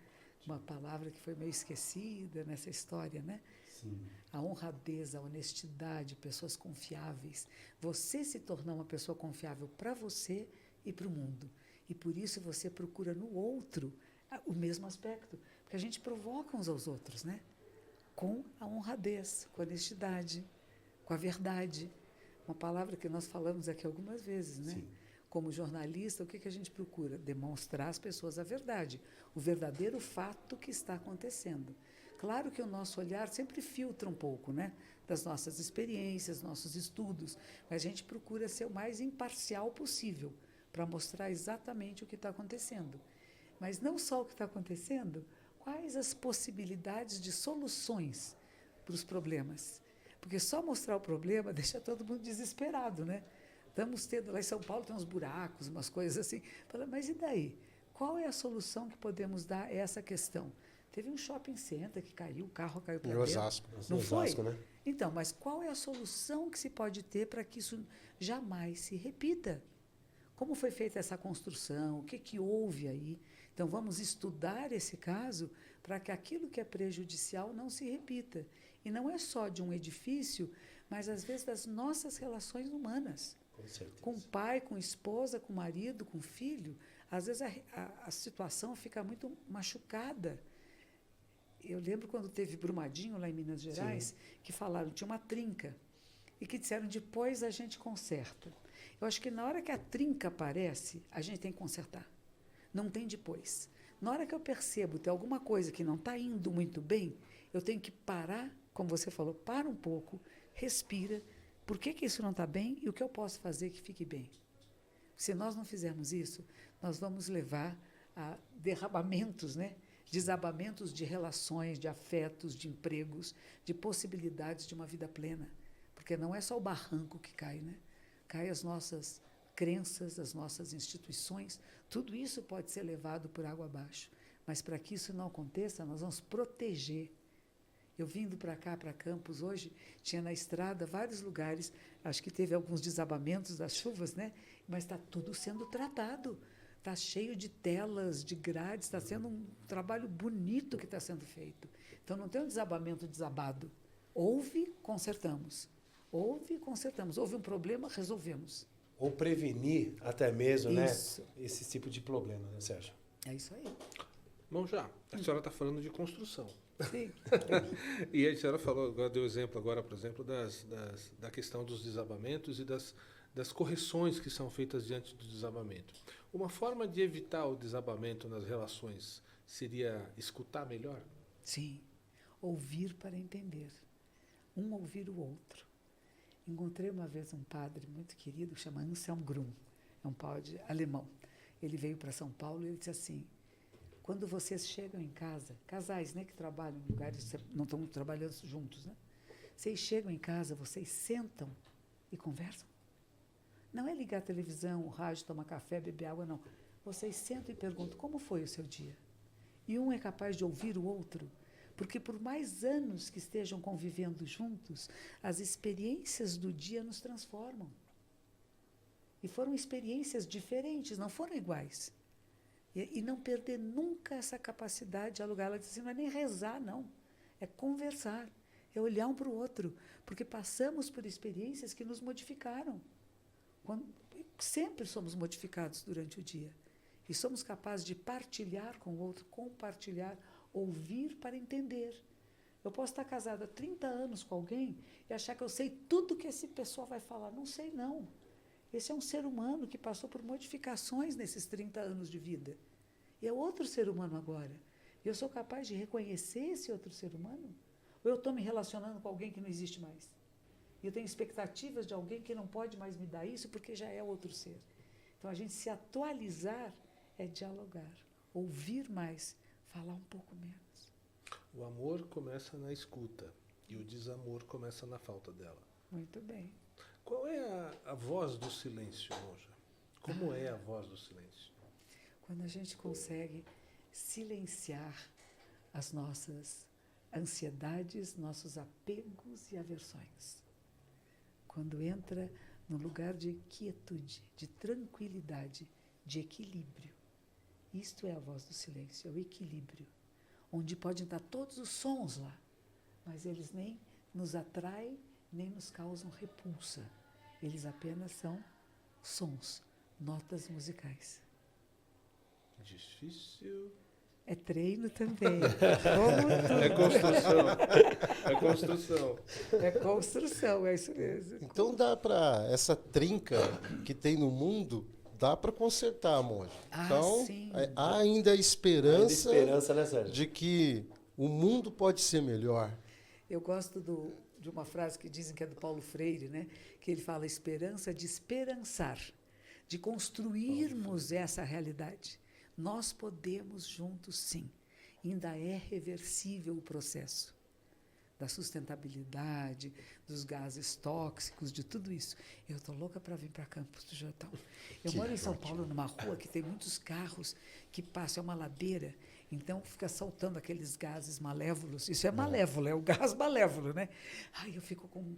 Uma palavra que foi meio esquecida nessa história, né? Sim. A honradez, a honestidade, pessoas confiáveis. Você se tornar uma pessoa confiável para você e para o mundo. E por isso você procura no outro o mesmo aspecto. Porque a gente provoca uns aos outros, né? Com a honradez, com a honestidade, com a verdade. Uma palavra que nós falamos aqui algumas vezes, né? Sim. Como jornalista, o que a gente procura? Demonstrar às pessoas a verdade, o verdadeiro fato que está acontecendo. Claro que o nosso olhar sempre filtra um pouco, né? Das nossas experiências, nossos estudos, mas a gente procura ser o mais imparcial possível para mostrar exatamente o que está acontecendo. Mas não só o que está acontecendo, quais as possibilidades de soluções para os problemas. Porque só mostrar o problema deixa todo mundo desesperado, né? Estamos tendo, lá em São Paulo tem uns buracos, umas coisas assim. Fala, mas e daí? Qual é a solução que podemos dar a essa questão? Teve um shopping center que caiu, o carro caiu para dentro. Osasco. Não foi? Osasco, né? Então, mas qual é a solução que se pode ter para que isso jamais se repita? Como foi feita essa construção? O que houve aí? Então, vamos estudar esse caso para que aquilo que é prejudicial não se repita. E não é só de um edifício, mas, às vezes, das nossas relações humanas. Com certeza. Com o pai, com a esposa, com o marido, com o filho. Às vezes, a situação fica muito machucada. Eu lembro quando teve Brumadinho, lá em Minas Gerais, sim, que falaram, tinha uma trinca, e que disseram, depois a gente conserta. Eu acho que na hora que a trinca aparece, a gente tem que consertar. Não tem depois. Na hora que eu percebo que tem alguma coisa que não está indo muito bem, eu tenho que parar, como você falou, para um pouco, respira, por que isso não está bem e o que eu posso fazer que fique bem. Se nós não fizermos isso, nós vamos levar a derramamentos, né? Desabamentos de relações, de afetos, de empregos, de possibilidades de uma vida plena. Porque não é só o barranco que cai, né? Cai as nossas crenças, as nossas instituições, tudo isso pode ser levado por água abaixo. Mas para que isso não aconteça, nós vamos proteger. Eu vindo para cá, para Campos, hoje, tinha na estrada vários lugares, acho que teve alguns desabamentos das chuvas, né? Mas está tudo sendo tratado. Está cheio de telas, de grades, está sendo um trabalho bonito que está sendo feito. Então, não tem um desabamento desabado. Houve, consertamos. Houve, consertamos. Houve um problema, resolvemos. Ou prevenir até mesmo, isso, né, esse tipo de problema, né, Sérgio? É isso aí. Bom, já, a senhora está falando de construção. Sim. E a senhora falou, agora deu exemplo agora, por exemplo, da questão dos desabamentos e das correções que são feitas diante do desabamento. Uma forma de evitar o desabamento nas relações seria escutar melhor? Sim. Ouvir para entender. Um ouvir o outro. Encontrei uma vez um padre muito querido, que chama Anselm Grum. É um padre alemão. Ele veio para São Paulo e ele disse assim, quando vocês chegam em casa, casais, né, que trabalham em lugares, não estão trabalhando juntos, né? Vocês chegam em casa, vocês sentam e conversam. Não é ligar a televisão, o rádio, tomar café, beber água, não. Vocês sentam e perguntam, como foi o seu dia? E um é capaz de ouvir o outro, porque por mais anos que estejam convivendo juntos, as experiências do dia nos transformam. E foram experiências diferentes, não foram iguais. E não perder nunca essa capacidade de alugar. Ela disse assim, não é nem rezar, não. É conversar, é olhar um para o outro, porque passamos por experiências que nos modificaram. sempre somos modificados durante o dia. E somos capazes de partilhar com o outro, compartilhar, ouvir para entender. Eu posso estar casada há 30 anos com alguém e achar que eu sei tudo que esse pessoal vai falar. Não sei, não. Esse é um ser humano que passou por modificações nesses 30 anos de vida. E é outro ser humano agora. E eu sou capaz de reconhecer esse outro ser humano? Ou eu estou me relacionando com alguém que não existe mais? E eu tenho expectativas de alguém que não pode mais me dar isso porque já é outro ser. Então, a gente se atualizar é dialogar, ouvir mais, falar um pouco menos. O amor começa na escuta e o desamor começa na falta dela. Muito bem. Qual é a voz do silêncio, Monja? Como é a voz do silêncio? Quando a gente consegue silenciar as nossas ansiedades, nossos apegos e aversões. Quando entra no lugar de quietude, de tranquilidade, de equilíbrio. Isto é a voz do silêncio, é o equilíbrio. Onde podem estar todos os sons lá, mas eles nem nos atraem, nem nos causam repulsa. Eles apenas são sons, notas musicais. Difícil. É treino também. Como É tudo. construção. É construção. É construção, é isso mesmo. Então dá para essa trinca que tem no mundo, dá para consertar, Monja. Ah, Então sim. há ainda esperança, esperança, né, Sérgio? de que o mundo pode ser melhor. Eu gosto de uma frase que dizem que é do Paulo Freire, né? Que ele fala esperança de esperançar, de construirmos essa realidade. Nós podemos juntos, sim. Ainda é reversível o processo da sustentabilidade, dos gases tóxicos, de tudo isso. Eu estou louca para vir para Campos do Jordão. Eu moro em São Paulo, numa rua que tem muitos carros que passam, é uma ladeira, então fica soltando aqueles gases malévolos. Isso é malévolo, é o gás malévolo, né? Ai, eu fico com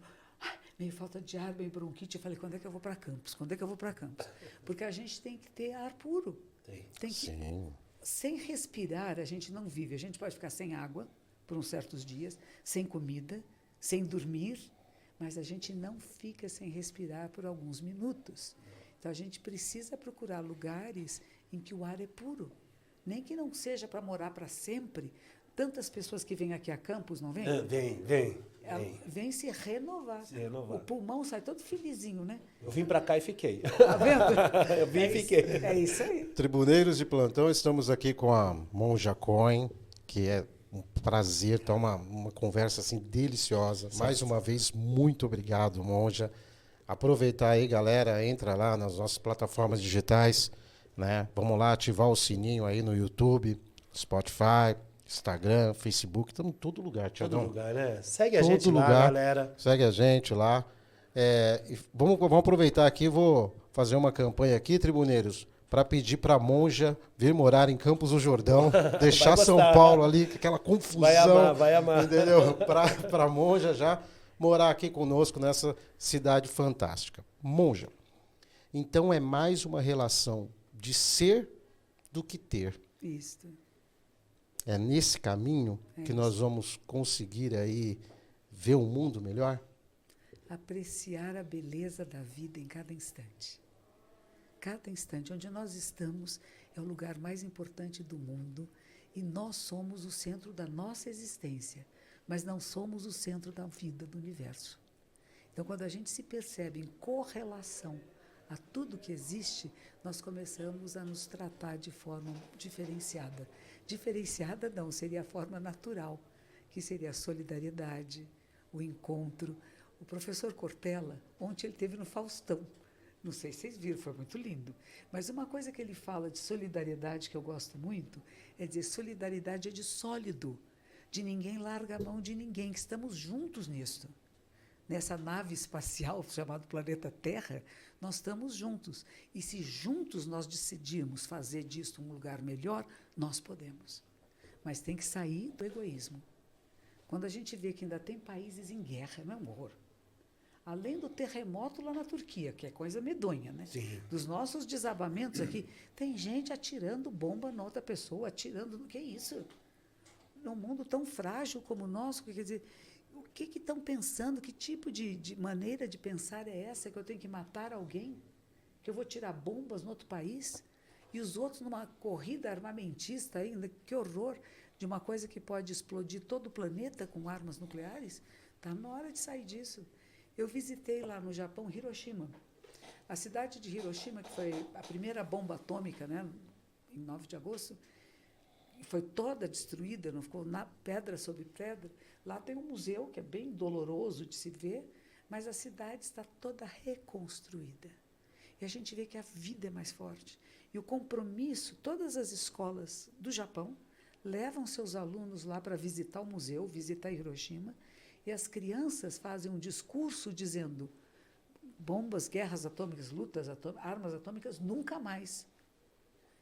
meio falta de ar, meio bronquite. Eu falei, quando é que eu vou para Campos? Quando é que eu vou para Campos? Porque a gente tem que ter ar puro. Tem que, Sim. sem respirar, a gente não vive. A gente pode ficar sem água por uns certos dias, sem comida, sem dormir, mas a gente não fica sem respirar por alguns minutos. Então, a gente precisa procurar lugares em que o ar é puro. Nem que não seja para morar para sempre. Tantas pessoas que vêm aqui a Campos, não vêm? Vem se renovar. O pulmão sai todo felizinho, né? Eu vim para cá e fiquei. Tá vendo? Eu vim e fiquei. É isso aí. Tribuneiros de plantão, estamos aqui com a Monja Cohen, que é um prazer, tá uma conversa assim deliciosa. Mais uma vez, muito obrigado, Monja. Aproveitar aí, galera, entra lá nas nossas plataformas digitais, né? Vamos lá ativar o sininho aí no YouTube, Spotify, Instagram, Facebook, estamos em todo lugar, Tiagão. Todo lugar, né? Segue a Todo gente lá, lugar. galera. Segue a gente lá. E vamos aproveitar aqui, vou fazer uma campanha aqui, tribuneiros, para pedir para a Monja vir morar em Campos do Jordão, deixar São Paulo ali, com aquela confusão. Vai amar. Entendeu? Para a Monja já morar aqui conosco nessa cidade fantástica. Monja, então é mais uma relação de ser do que ter. Isso. É nesse caminho que nós vamos conseguir aí ver um mundo melhor? Apreciar a beleza da vida em cada instante. Cada instante. Onde nós estamos é o lugar mais importante do mundo e nós somos o centro da nossa existência, mas não somos o centro da vida, do universo. Então, quando a gente se percebe em correlação a tudo que existe, nós começamos a nos tratar de forma diferenciada. Diferenciada não, seria a forma natural, que seria a solidariedade, o encontro. O professor Cortella, ontem ele esteve no Faustão. Não sei se vocês viram, foi muito lindo. Mas uma coisa que ele fala de solidariedade, que eu gosto muito, é dizer, solidariedade é de sólido, de ninguém larga a mão de ninguém, que estamos juntos nisso. Nessa nave espacial chamada planeta Terra, nós estamos juntos. E se juntos nós decidirmos fazer disto um lugar melhor, nós podemos. Mas tem que sair do egoísmo. Quando a gente vê que ainda tem países em guerra, não é um horror. Além do terremoto lá na Turquia, que é coisa medonha, né? Sim. Dos nossos desabamentos aqui, tem gente atirando bomba na outra pessoa, atirando no que é isso? Num mundo tão frágil como o nosso, quer dizer, o que estão pensando? Que tipo de maneira de pensar é essa? Que eu tenho que matar alguém? Que eu vou tirar bombas no outro país e os outros numa corrida armamentista ainda, que horror, de uma coisa que pode explodir todo o planeta com armas nucleares. Está na hora de sair disso. Eu visitei lá no Japão, Hiroshima. A cidade de Hiroshima, que foi a primeira bomba atômica, né, em 9 de agosto, foi toda destruída, não ficou pedra sobre pedra. Lá tem um museu que é bem doloroso de se ver, mas a cidade está toda reconstruída. E a gente vê que a vida é mais forte. E o compromisso, todas as escolas do Japão levam seus alunos lá para visitar o museu, visitar Hiroshima, e as crianças fazem um discurso dizendo: bombas, guerras atômicas, lutas atômicas, armas atômicas, nunca mais.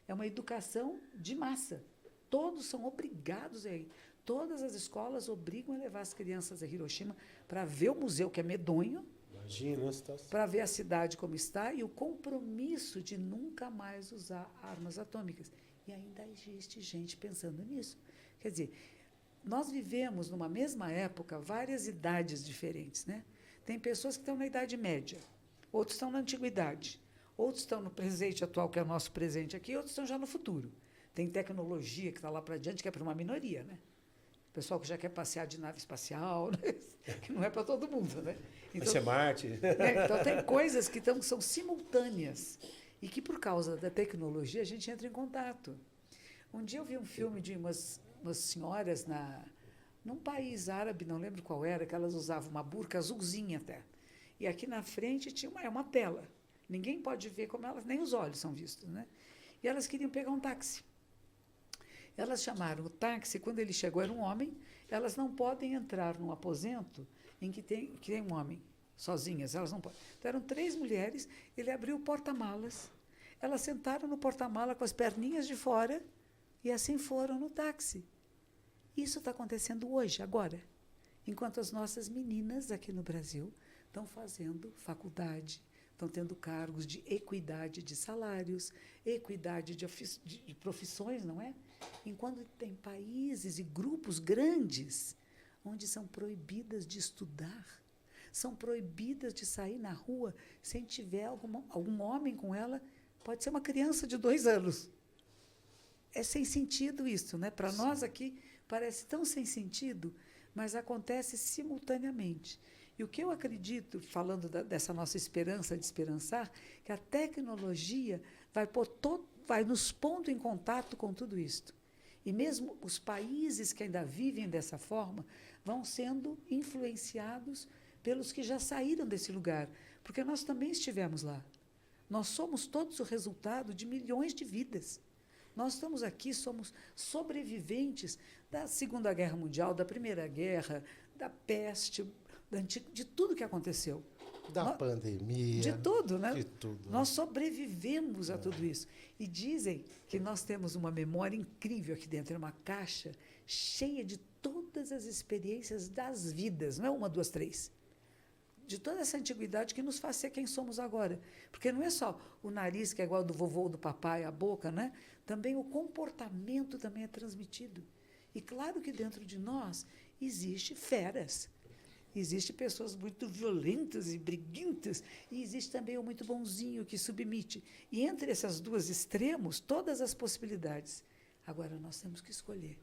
É uma educação de massa. Todos são obrigados a ir. Todas as escolas obrigam a levar as crianças a Hiroshima para ver o museu, que é medonho, Imagina a situação. para ver a cidade como está, e o compromisso de nunca mais usar armas atômicas. E ainda existe gente pensando nisso. Quer dizer, nós vivemos numa mesma época várias idades diferentes, né? Tem pessoas que estão na Idade Média, outros estão na Antiguidade, outros estão no presente atual, que é o nosso presente aqui, outros estão já no futuro. Tem tecnologia que está lá para diante, que é para uma minoria, né? O pessoal que já quer passear de nave espacial, né? Que não é para todo mundo, né? Vai ser Marte. Então, tem coisas que são simultâneas e que, por causa da tecnologia, a gente entra em contato. Um dia eu vi um filme de umas senhoras num país árabe, não lembro qual era, que elas usavam uma burca azulzinha até. E aqui na frente tinha uma tela. Ninguém pode ver como elas, nem os olhos são vistos, né? E elas queriam pegar um táxi. Elas chamaram o táxi, quando ele chegou era um homem, elas não podem entrar num aposento em que tem um homem, sozinhas, elas não podem. Então, eram 3 mulheres, ele abriu o porta-malas, elas sentaram no porta-mala com as perninhas de fora e assim foram no táxi. Isso está acontecendo hoje, agora, enquanto as nossas meninas aqui no Brasil estão fazendo faculdade, estão tendo cargos de equidade de salários, equidade de profissões, não é? Enquanto tem países e grupos grandes onde são proibidas de estudar, são proibidas de sair na rua sem tiver algum homem com ela, pode ser uma criança de 2 anos. É sem sentido isso, né? Para nós aqui parece tão sem sentido, mas acontece simultaneamente. E o que eu acredito, falando dessa nossa esperança de esperançar, que a tecnologia vai nos pondo em contato com tudo isto. E mesmo os países que ainda vivem dessa forma vão sendo influenciados pelos que já saíram desse lugar, porque nós também estivemos lá. Nós somos todos o resultado de milhões de vidas. Nós estamos aqui, somos sobreviventes da Segunda Guerra Mundial, da Primeira Guerra, da peste, de tudo que aconteceu. Da pandemia. De tudo, né? De tudo. Nós sobrevivemos a tudo isso. E dizem que nós temos uma memória incrível aqui dentro, é uma caixa cheia de todas as experiências das vidas, não é 1, 2, 3. De toda essa antiguidade que nos faz ser quem somos agora. Porque não é só o nariz, que é igual ao do vovô, do papai, a boca, né? Também o comportamento também é transmitido. E claro que dentro de nós existe feras. Existem pessoas muito violentas e briguentas, e existe também o muito bonzinho que submite. E entre esses 2 extremos, todas as possibilidades. Agora, nós temos que escolher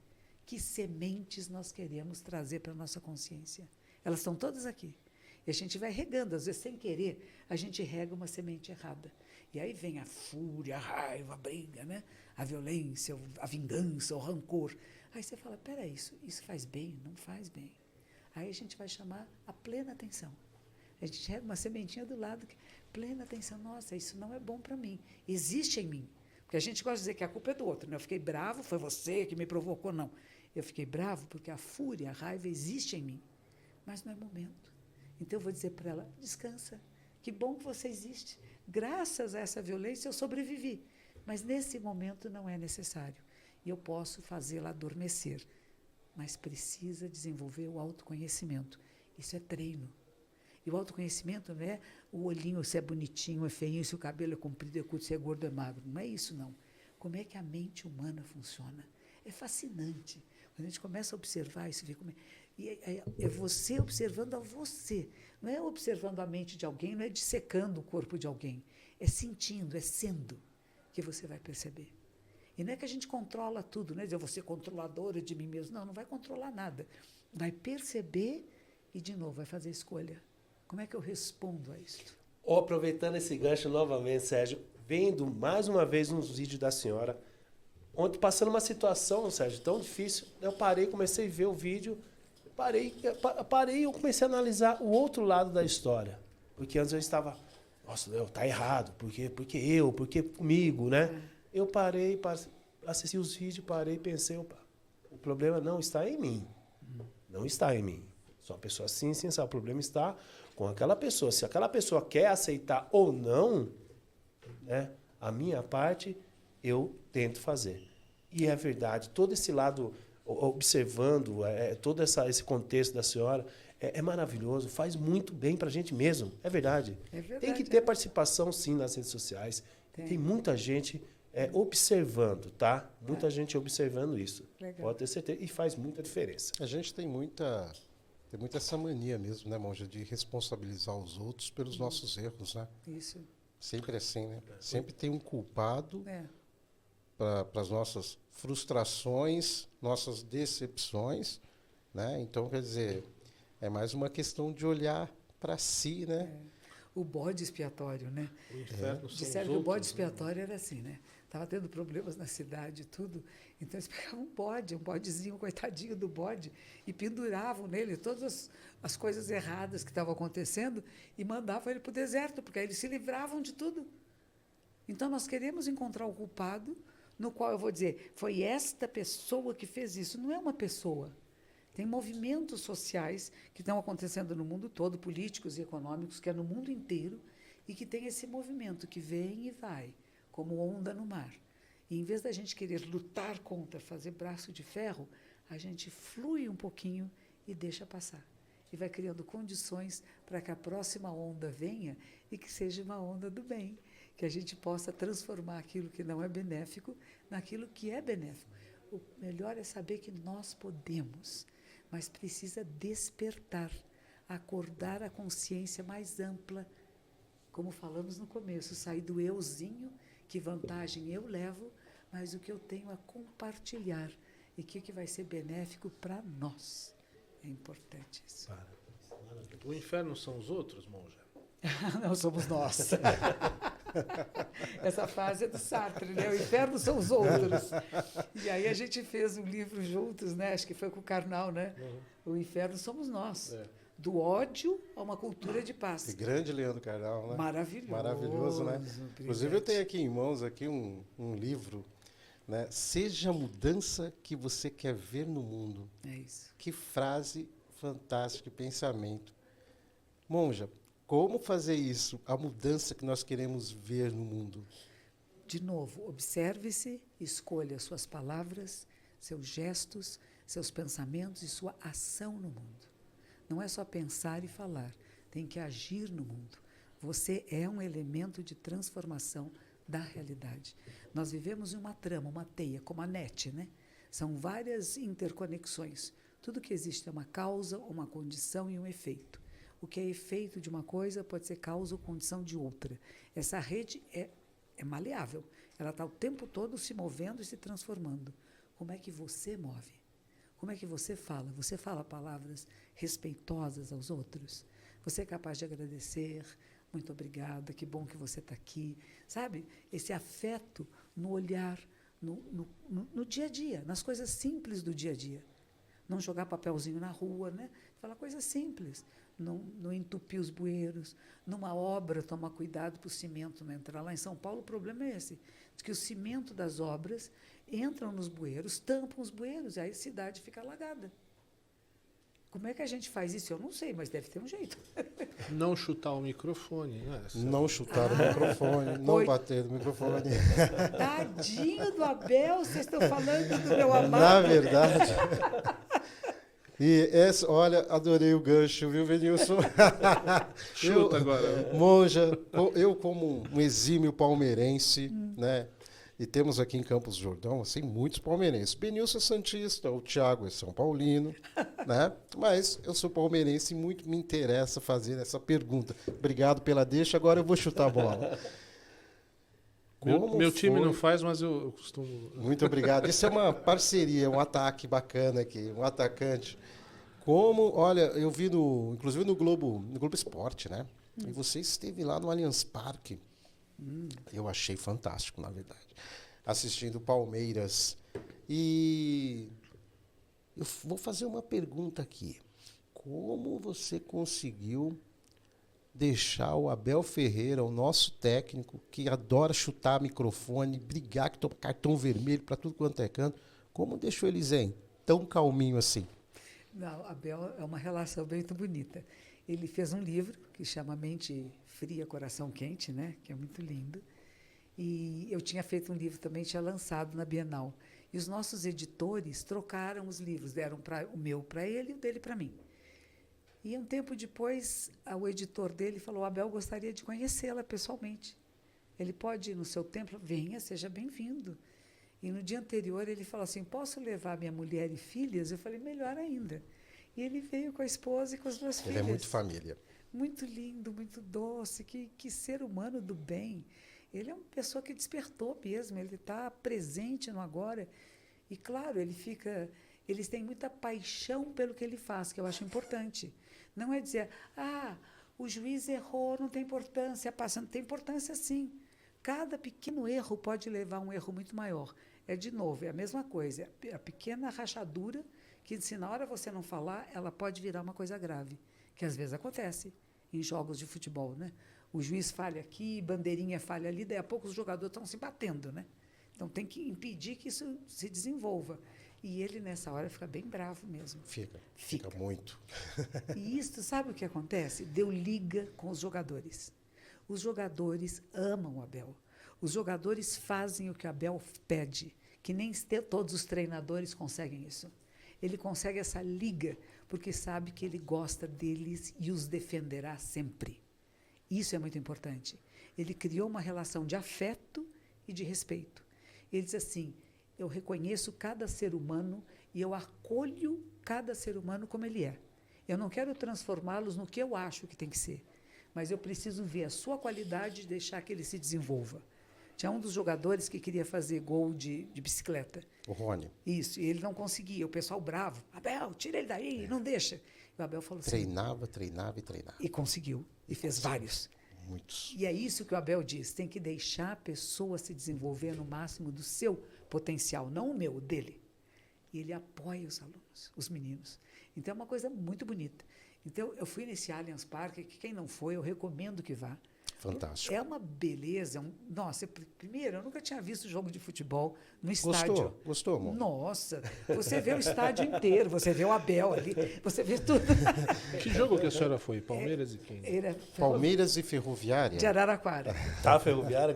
que sementes nós queremos trazer para a nossa consciência. Elas estão todas aqui. E a gente vai regando, às vezes sem querer, a gente rega uma semente errada. E aí vem a fúria, a raiva, a briga, né? A violência, a vingança, o rancor. Aí você fala, peraí, isso faz bem? Não faz bem. Aí a gente vai chamar a plena atenção. A gente rega uma sementinha do lado, plena atenção, nossa, isso não é bom para mim. Existe em mim. Porque a gente gosta de dizer que a culpa é do outro, né? Eu fiquei bravo, foi você que me provocou. Não. Eu fiquei bravo porque a fúria, a raiva existe em mim. Mas não é momento. Então eu vou dizer para ela, descansa. Que bom que você existe. Graças a essa violência eu sobrevivi. Mas nesse momento não é necessário. E eu posso fazê-la adormecer. Mas precisa desenvolver o autoconhecimento. Isso é treino. E o autoconhecimento não é o olhinho se é bonitinho, é feinho, se o cabelo é comprido, é curto, se é gordo, é magro. Não é isso, não. Como é que a mente humana funciona? É fascinante. Quando a gente começa a observar isso, ver como é. E é você observando a você. Não é observando a mente de alguém, não é dissecando o corpo de alguém. É sentindo, é sendo que você vai perceber. E não é que a gente controla tudo, não é dizer, eu vou ser controladora de mim mesmo. Não, não vai controlar nada. Vai perceber e, de novo, vai fazer escolha. Como é que eu respondo a isso? Aproveitando esse gancho novamente, Sérgio, vendo mais uma vez uns vídeos da senhora, ontem passando uma situação, Sérgio, tão difícil, eu parei, comecei a ver o vídeo, parei e eu comecei a analisar o outro lado da história. Porque antes eu estava, nossa, tá errado, porque comigo, né? Eu parei, assisti os vídeos, parei e pensei, opa, o problema não está em mim. Não está em mim. Sou uma pessoa assim, sabe? O problema está com aquela pessoa. Se aquela pessoa quer aceitar ou não, né, a minha parte, eu tento fazer. E é verdade, todo esse lado, observando todo esse contexto da senhora, é maravilhoso, faz muito bem para a gente mesmo. É verdade. É verdade. Tem que ter participação, sim, nas redes sociais. Tem muita gente observando, tá? Muita gente observando isso. Legal. Pode ter certeza. E faz muita diferença. A gente tem muita essa mania mesmo, né, Monja, de responsabilizar os outros pelos nossos erros, né? Isso. Sempre assim, né? Sempre tem um culpado É. para as nossas frustrações, nossas decepções, né? Então, quer dizer, é mais uma questão de olhar para si, né? O bode expiatório, né? O inferno são Disseram os que o bode outros, expiatório era assim, né? Estava tendo problemas na cidade e tudo. Então eles pegavam um bodezinho, coitadinho do bode, e penduravam nele todas as coisas erradas que estavam acontecendo e mandavam ele para o deserto, porque aí eles se livravam de tudo. Então nós queremos encontrar o culpado, no qual eu vou dizer, foi esta pessoa que fez isso. Não é uma pessoa. Tem movimentos sociais que estão acontecendo no mundo todo, políticos e econômicos, que é no mundo inteiro, e que tem esse movimento que vem e vai, como onda no mar. E, em vez da gente querer lutar contra, fazer braço de ferro, a gente flui um pouquinho e deixa passar. E vai criando condições para que a próxima onda venha e que seja uma onda do bem, que a gente possa transformar aquilo que não é benéfico naquilo que é benéfico. O melhor é saber que nós podemos, mas precisa despertar, acordar a consciência mais ampla, como falamos no começo, sair do euzinho, que vantagem eu levo, mas o que eu tenho a compartilhar e que vai ser benéfico para nós. É importante isso. O inferno são os outros, Monja? Não somos nós. Essa frase é do Sartre, né? O inferno são os outros. E aí a gente fez um livro juntos, né? Acho que foi com o Karnal, né? O inferno somos nós. Do ódio a uma cultura de paz. Que grande Leandro Carnal, né? Maravilhoso. Maravilhoso, né? Inclusive eu tenho aqui em mãos um livro, né? Seja a mudança que você quer ver no mundo. É isso. Que frase fantástica, que pensamento. Monja, como fazer isso? A mudança que nós queremos ver no mundo. De novo, observe-se, escolha suas palavras, seus gestos, seus pensamentos e sua ação no mundo. Não é só pensar e falar, tem que agir no mundo. Você é um elemento de transformação da realidade. Nós vivemos em uma trama, uma teia, como a net, né? São várias interconexões. Tudo que existe é uma causa, uma condição e um efeito. O que é efeito de uma coisa pode ser causa ou condição de outra. Essa rede é maleável. Ela está o tempo todo se movendo e se transformando. Como é que você move? Como é que você fala? Você fala palavras respeitosas aos outros? Você é capaz de agradecer? Muito obrigada, que bom que você está aqui. Sabe? Esse afeto no olhar, no dia a dia, nas coisas simples do dia a dia. Não jogar papelzinho na rua, né? Falar coisas simples. Não entupir os bueiros. Numa obra, tomar cuidado para o cimento não entrar. Lá em São Paulo, o problema é esse. Diz que o cimento das obras entram nos bueiros, tampam os bueiros, e aí a cidade fica alagada. Como é que a gente faz isso? Eu não sei, mas deve ter um jeito. Não chutar o microfone, né? Não chutar o microfone, não bater no microfone. Tadinho do Abel, vocês estão falando do meu amado. Na verdade... olha, adorei o gancho, viu, Venilson? Chuta agora. Monja, eu como um exímio palmeirense, né? E temos aqui em Campos do Jordão, assim, muitos palmeirenses. Benilson é santista, o Thiago é São Paulino, né? Mas eu sou palmeirense e muito me interessa fazer essa pergunta. Obrigado pela deixa, agora eu vou chutar a bola. Meu time não faz, mas eu costumo... Muito obrigado. Isso é uma parceria, um ataque bacana aqui, um atacante. Como, olha, eu vi inclusive no Globo Esporte, né? E você esteve lá no Allianz Parque. Eu achei fantástico, na verdade. Assistindo o Palmeiras. E eu vou fazer uma pergunta aqui. Como você conseguiu deixar o Abel Ferreira, o nosso técnico, que adora chutar microfone, brigar, que toma cartão vermelho para tudo quanto é canto, como deixou ele zen tão calminho assim? Não, Abel é uma relação muito bonita. Ele fez um livro que chama Mente Fria, Coração Quente, né? Que é muito lindo. E eu tinha feito um livro também, tinha lançado na Bienal. E os nossos editores trocaram os livros, deram o meu para ele e o dele para mim. E um tempo depois, o editor dele falou: Abel, gostaria de conhecê-la pessoalmente. Ele pode ir no seu templo? Venha, seja bem-vindo. E no dia anterior ele falou assim: posso levar minha mulher e filhas? Eu falei: melhor ainda. E ele veio com a esposa e com as duas filhas. Ele é muito família. Muito lindo, muito doce, que ser humano do bem. Ele é uma pessoa que despertou mesmo, ele está presente no agora. E, claro, eles têm muita paixão pelo que ele faz, que eu acho importante. Não é dizer, o juiz errou, não tem importância, passa, não tem importância sim. Cada pequeno erro pode levar a um erro muito maior. De novo, é a mesma coisa, a pequena rachadura, que se na hora você não falar, ela pode virar uma coisa grave, que às vezes acontece em jogos de futebol, né? O juiz falha aqui, bandeirinha falha ali, daí a pouco os jogadores estão se batendo, né? Então tem que impedir que isso se desenvolva. E ele, nessa hora, fica bem bravo mesmo. Fica muito. E isso, sabe o que acontece? Deu liga com os jogadores. Os jogadores amam o Abel. Os jogadores fazem o que o Abel pede, que nem todos os treinadores conseguem isso. Ele consegue essa liga porque sabe que ele gosta deles e os defenderá sempre. Isso é muito importante. Ele criou uma relação de afeto e de respeito. Ele diz assim: eu reconheço cada ser humano e eu acolho cada ser humano como ele é. Eu não quero transformá-los no que eu acho que tem que ser, mas eu preciso ver a sua qualidade e deixar que ele se desenvolva. Tinha um dos jogadores que queria fazer gol de bicicleta. O Rony. Isso, e ele não conseguia. O pessoal bravo. Abel, tira ele daí, não deixa. E o Abel falou assim... Treinava. E conseguiu. E fez vários. Muitos. E é isso que o Abel diz. Tem que deixar a pessoa se desenvolver no máximo do seu potencial, não o meu, o dele. E ele apoia os alunos, os meninos. Então, é uma coisa muito bonita. Então, eu fui nesse Allianz Parque, que quem não foi, eu recomendo que vá. Fantástico. É uma beleza. Nossa, primeiro, eu nunca tinha visto jogo de futebol no estádio. Gostou, amor? Nossa, você vê o estádio inteiro, você vê o Abel ali, você vê tudo. Que jogo que a senhora foi? Palmeiras e quem? Palmeiras e Ferroviária. De Araraquara. Tá, Ferroviária?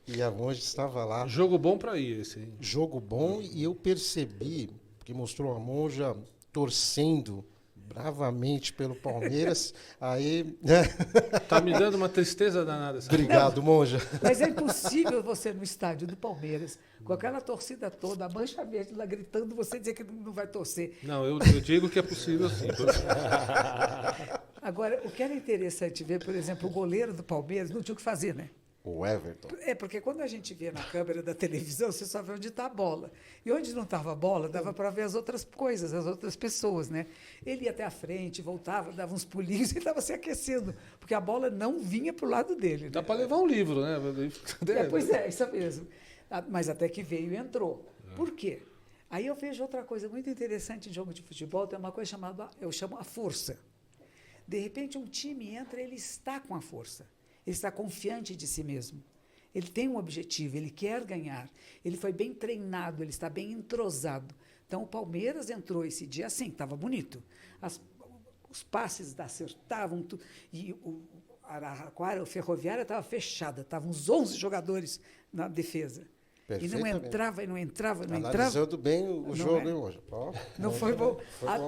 E a Monge estava lá. Jogo bom para ir esse aí. Jogo bom, e eu percebi que mostrou a Monja torcendo bravamente pelo Palmeiras. Aí, né? Tá me dando uma tristeza danada. Sabe? Obrigado, Monja. Mas é impossível você no estádio do Palmeiras, com aquela torcida toda, a mancha verde lá gritando, você dizer que não vai torcer. Não, eu digo que é possível sim. Agora, o que era interessante ver, por exemplo, o goleiro do Palmeiras não tinha o que fazer, né? O Everton. Porque quando a gente vê na câmera da televisão, você só vê onde está a bola. E onde não estava a bola, dava para ver as outras coisas, as outras pessoas, né? Ele ia até a frente, voltava, dava uns pulinhos e estava se aquecendo, porque a bola não vinha para o lado dele. Né? Dá para levar um livro, né? Pois é, isso mesmo. Mas até que veio e entrou. Por quê? Aí eu vejo outra coisa muito interessante em jogo de futebol, tem uma coisa chamada, eu chamo a força. De repente, um time entra, ele está com a força. Ele está confiante de si mesmo. Ele tem um objetivo, ele quer ganhar. Ele foi bem treinado, ele está bem entrosado. Então, o Palmeiras entrou esse dia assim, estava bonito. Os passes acertavam, e o Araraquara, o Ferroviária, estava fechada. Estavam uns 11 jogadores na defesa. E não entrava, e não entrava, não entrava. Analisando bem o jogo, hein, hoje. Não foi bom.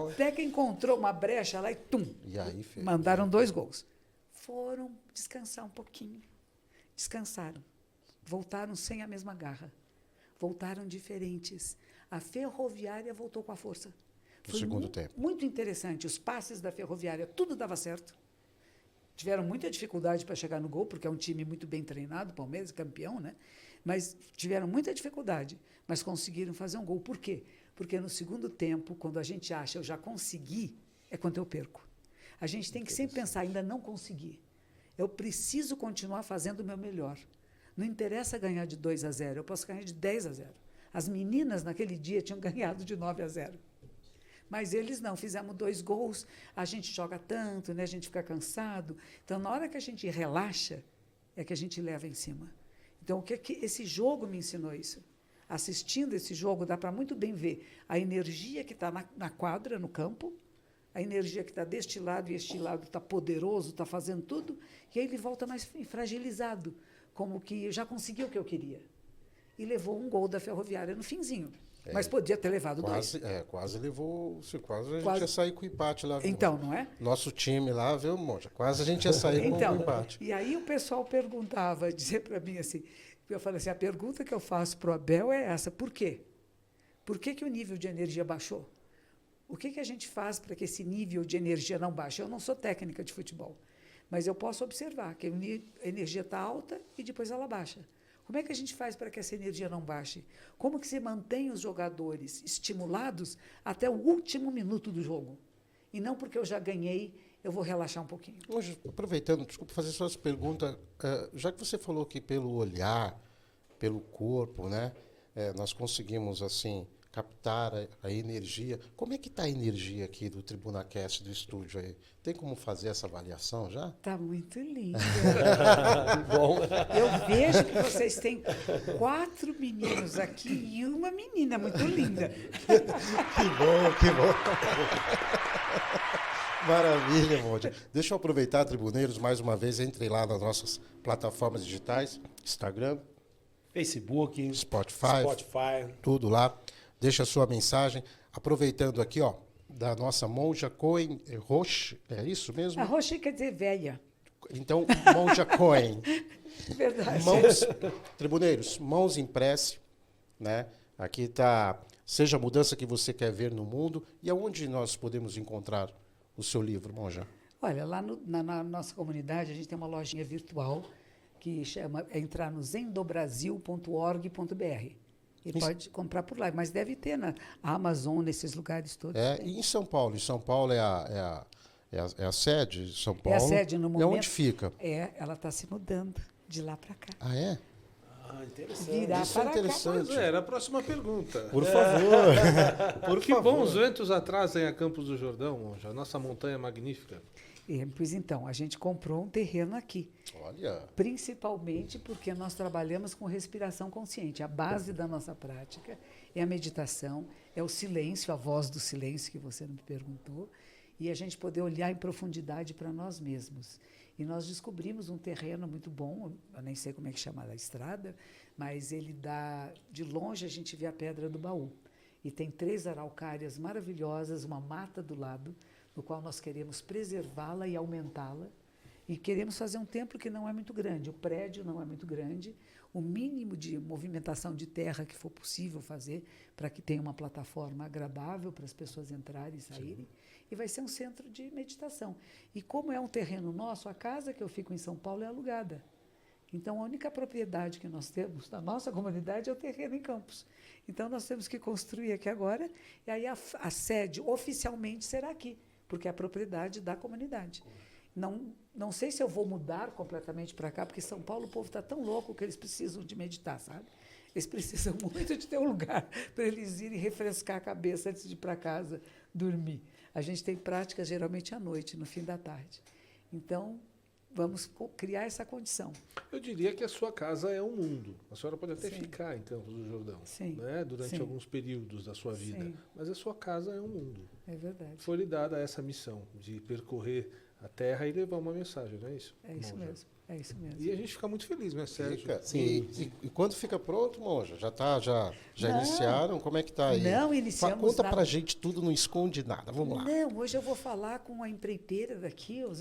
Até que encontrou uma brecha lá e tum. E aí, mandaram 2 gols. Foram descansar um pouquinho. Descansaram. voltaram sem a mesma garra. Voltaram diferentes. A Ferroviária voltou com a força. No segundo tempo. Muito interessante. Os passes da Ferroviária, tudo dava certo. Tiveram muita dificuldade para chegar no gol, porque é um time muito bem treinado, Palmeiras, campeão, né? Mas tiveram muita dificuldade, mas conseguiram fazer um gol. Por quê? Porque no segundo tempo, quando a gente acha eu já consegui, é quando eu perco. A gente tem que sempre pensar, ainda não consegui. Eu preciso continuar fazendo o meu melhor. Não interessa ganhar de 2-0, eu posso ganhar de 10-0. As meninas, naquele dia, tinham ganhado de 9-0. Mas eles não, fizemos 2 gols, a gente joga tanto, né? A gente fica cansado. Então, na hora que a gente relaxa, é que a gente leva em cima. Então, o que esse jogo me ensinou isso? Assistindo esse jogo, dá para muito bem ver a energia que está na quadra, no campo, a energia que está deste lado e este lado está poderoso, está fazendo tudo, e aí ele volta mais fragilizado, como que já conseguiu o que eu queria. E levou um gol da Ferroviária no finzinho. Mas podia ter levado 2. Quase levou. Quase a gente ia sair com o empate lá. Então, não é? Nosso time lá, viu, Monja? Quase a gente ia sair com o empate. E aí o pessoal perguntava, dizia para mim assim, eu falei assim, a pergunta que eu faço para o Abel é essa, por quê? Por que o nível de energia baixou? O que a gente faz para que esse nível de energia não baixe? Eu não sou técnica de futebol, mas eu posso observar que a energia está alta e depois ela baixa. Como é que a gente faz para que essa energia não baixe? Como que se mantém os jogadores estimulados até o último minuto do jogo? E não porque eu já ganhei, eu vou relaxar um pouquinho. Hoje, aproveitando, desculpa fazer só essa pergunta, já que você falou que pelo olhar, pelo corpo, né, nós conseguimos assim captar a energia. Como é que está a energia aqui do TribunaCast, do estúdio aí? Tem como fazer essa avaliação já? Está muito linda. Bom. Eu vejo que vocês têm 4 meninos aqui e uma menina muito linda. Que bom, que bom. Maravilha, Monja. Deixa eu aproveitar, tribuneiros, mais uma vez, entrem lá nas nossas plataformas digitais, Instagram, Facebook, Spotify, tudo lá. Deixa a sua mensagem. Aproveitando aqui, ó, da nossa Monja Cohen Roche, é isso mesmo? A Roche quer dizer velha. Então, Monja Cohen. Verdade. Tribuneiros, mãos em prece, né? Aqui está, seja a mudança que você quer ver no mundo. E aonde nós podemos encontrar o seu livro, Monja? Olha, lá na nossa comunidade, a gente tem uma lojinha virtual que é entrar no zendobrasil.org.br. E pode comprar por lá, mas deve ter na Amazon, nesses lugares todos. E em São Paulo? Em São Paulo é a sede? São Paulo? É a sede no momento. E onde fica? Ela está se mudando de lá para cá. Ah, é? Interessante. Virar Isso é para interessante. Pois era a próxima pergunta. Por favor. Por Que favor. bons ventos atrasem a Campos do Jordão, Monja. A nossa montanha magnífica. Pois então, a gente comprou um terreno aqui. Olha. Principalmente porque nós trabalhamos com respiração consciente. A base da nossa prática é a meditação, é o silêncio, a voz do silêncio que você me perguntou, e a gente poder olhar em profundidade para nós mesmos. E nós descobrimos um terreno muito bom, eu nem sei como é que chama a estrada, mas ele dá, de longe a gente vê a Pedra do Baú. E tem 3 araucárias maravilhosas, uma mata do lado, no qual nós queremos preservá-la e aumentá-la. E queremos fazer um templo que não é muito grande, o prédio não é muito grande, o mínimo de movimentação de terra que for possível fazer para que tenha uma plataforma agradável para as pessoas entrarem e saírem. Sim. E vai ser um centro de meditação. E como é um terreno nosso, a casa que eu fico em São Paulo é alugada. Então, a única propriedade que nós temos da nossa comunidade é o terreno em Campos. Então, nós temos que construir aqui agora, e aí a sede oficialmente será aqui, porque é a propriedade da comunidade. Não sei se eu vou mudar completamente para cá, porque São Paulo o povo está tão louco que eles precisam de meditar, sabe? Eles precisam muito de ter um lugar para eles irem refrescar a cabeça antes de ir para casa dormir. A gente tem práticas geralmente à noite, no fim da tarde. Então, vamos criar essa condição. Eu diria que a sua casa é um mundo. A senhora pode até Sim. ficar em Campos do Jordão, Sim. né? Durante Sim. alguns períodos da sua vida. Sim. Mas a sua casa é um mundo. É verdade. Foi lhe dada essa missão de percorrer a Terra e levar uma mensagem, não é isso? É isso Monja? mesmo. É isso mesmo. E a gente fica muito feliz, né, Sérgio? Fica. Sim. E quando fica pronto, Monja? Já Não. iniciaram? Como é que tá aí? Não, iniciamos Conta na- pra gente tudo, não esconde nada. Vamos lá. Não, hoje eu vou falar com a empreiteira daqui, eu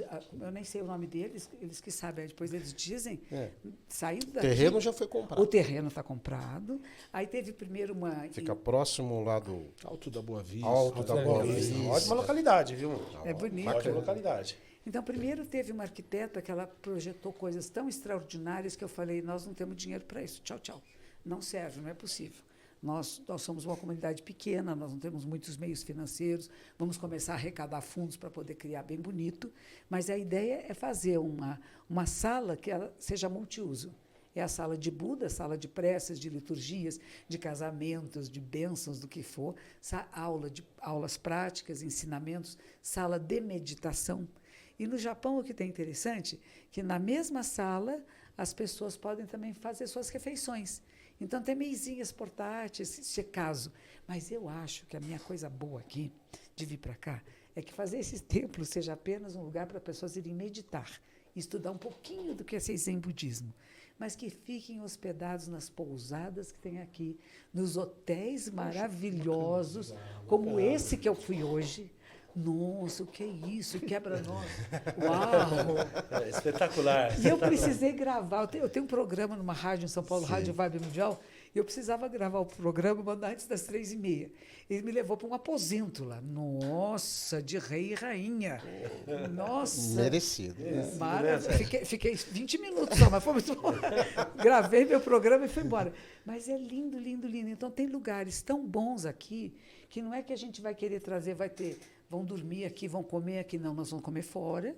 nem sei o nome deles, eles que sabem, aí depois eles dizem, É. saindo O daqui... terreno já foi comprado. O terreno está comprado. Aí teve primeiro uma... Fica próximo lá do Alto da Boa Vista. Alto da Boa Isso. Vista. Ótima localidade, viu? É bonito. Ótima localidade. Então, primeiro teve uma arquiteta que ela projetou coisas tão extraordinárias que eu falei, nós não temos dinheiro para isso. Tchau, tchau. Não serve, não é possível. Nós somos uma comunidade pequena, nós não temos muitos meios financeiros, vamos começar a arrecadar fundos para poder criar bem bonito, mas a ideia é fazer uma sala que ela seja multiuso. É a sala de Buda, sala de preces, de liturgias, de casamentos, de bênçãos, do que for, aulas práticas, ensinamentos, sala de meditação. E no Japão, o que tem interessante, que na mesma sala as pessoas podem também fazer suas refeições. Então, tem mesinhas portáteis, se é caso. Mas eu acho que a minha coisa boa aqui, de vir para cá, é que fazer esse templo seja apenas um lugar para pessoas irem meditar, estudar um pouquinho do que é Zen budismo, mas que fiquem hospedados nas pousadas que tem aqui, nos hotéis maravilhosos, como esse que eu fui hoje. Nossa, o que é isso? Quebra-nós. Uau! É espetacular. E eu precisei gravar. Eu tenho um programa numa rádio em São Paulo, Sim. Rádio Vibe Mundial, e eu precisava gravar o programa, mandar antes das 3h30. Ele me levou para um aposento lá. Nossa, de rei e rainha. Nossa. merecido. Maravilha. Fiquei 20 minutos só, mas foi muito bom. Gravei meu programa e fui embora. Mas é lindo, lindo, lindo. Então, tem lugares tão bons aqui que não é que a gente vai querer trazer, vão dormir aqui, vão comer aqui. Não, nós vamos comer fora.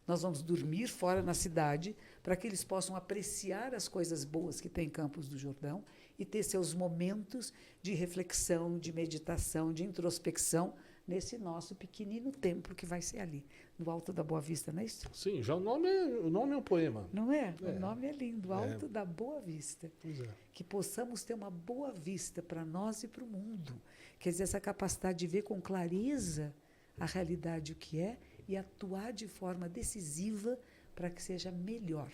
Nós vamos dormir fora na cidade para que eles possam apreciar as coisas boas que tem em Campos do Jordão e ter seus momentos de reflexão, de meditação, de introspecção nesse nosso pequenino templo que vai ser ali, no Alto da Boa Vista, não é isso? Sim, já o nome é um poema. Não é? É. O nome é lindo, Alto da Boa Vista. Pois é. Que possamos ter uma boa vista para nós e para o mundo. Quer dizer, essa capacidade de ver com clareza a realidade, o que é, e atuar de forma decisiva para que seja melhor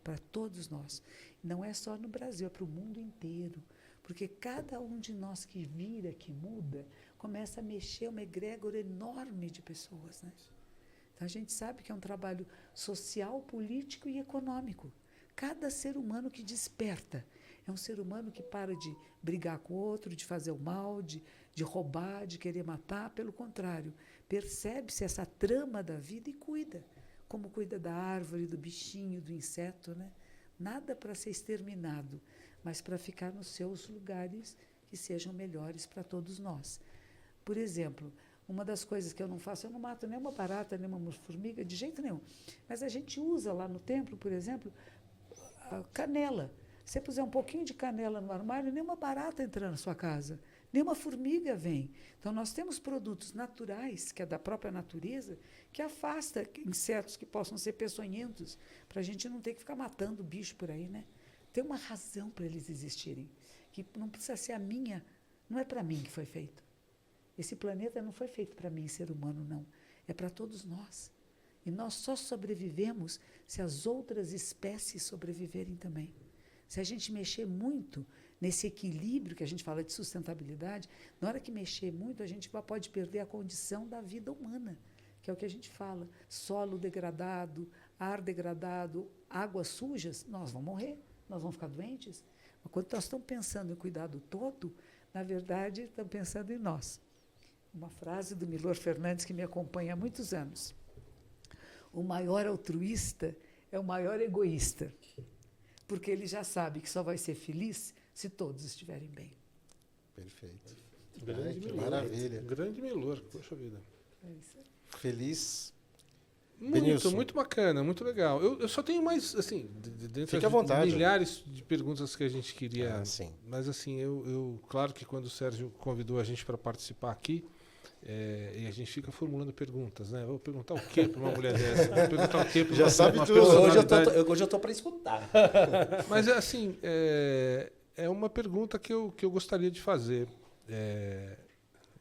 para todos nós. Não é só no Brasil, é para o mundo inteiro. Porque cada um de nós que vira, que muda, começa a mexer uma egrégora enorme de pessoas, né? Então, a gente sabe que é um trabalho social, político e econômico. Cada ser humano que desperta é um ser humano que para de brigar com o outro, de fazer o mal, de roubar, de querer matar. Pelo contrário, percebe-se essa trama da vida e cuida. Como cuida da árvore, do bichinho, do inseto, né? Nada para ser exterminado, mas para ficar nos seus lugares que sejam melhores para todos nós. Por exemplo, uma das coisas que eu não faço, eu não mato nenhuma barata, nenhuma formiga, de jeito nenhum. Mas a gente usa lá no templo, por exemplo, a canela. Se você puser um pouquinho de canela no armário, nenhuma barata entra na sua casa, nenhuma formiga vem. Então, nós temos produtos naturais, que é da própria natureza, que afasta insetos que possam ser peçonhentos, para a gente não ter que ficar matando bicho por aí, né? Tem uma razão para eles existirem, que não precisa ser a minha, não é para mim que foi feito. Esse planeta não foi feito para mim, ser humano, não. É para todos nós. E nós só sobrevivemos se as outras espécies sobreviverem também. Se a gente mexer muito nesse equilíbrio que a gente fala de sustentabilidade, na hora que mexer muito, a gente pode perder a condição da vida humana, que é o que a gente fala. Solo degradado, ar degradado, águas sujas, nós vamos morrer, nós vamos ficar doentes. Mas quando nós estamos pensando em cuidar do todo, na verdade, estamos pensando em nós. Uma frase do Milor Fernandes que me acompanha há muitos anos. O maior altruísta é o maior egoísta, porque ele já sabe que só vai ser feliz se todos estiverem bem. Perfeito. Grande Que Milor. maravilha. Grande Milor, poxa vida. É isso aí. Feliz. Muito, Benilson. muito bacana, muito legal. Eu só tenho mais, assim, dentro Fique à vontade. milhares de perguntas que a gente queria. Ah, sim. Mas, assim, claro que quando o Sérgio convidou a gente para participar aqui, e a gente fica formulando perguntas, né? Vou perguntar o quê para uma mulher dessa? Vou perguntar o quê para Já uma, sabe uma tudo. personalidade? Hoje eu tô para escutar. Mas, assim, é uma pergunta que eu gostaria de fazer,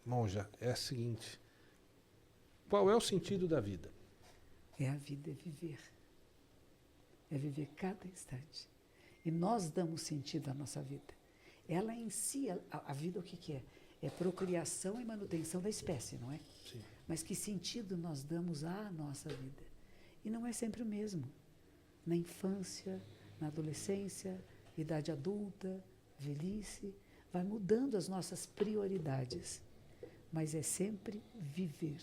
Monja, é a seguinte. Qual é o sentido da vida? É a vida, é viver. é viver cada instante. E nós damos sentido à nossa vida. Ela em si, a vida o que é? É procriação e manutenção da espécie, não é? Sim. Mas que sentido nós damos à nossa vida? E não é sempre o mesmo. Na infância, na adolescência, idade adulta, velhice, vai mudando as nossas prioridades. Mas é sempre viver.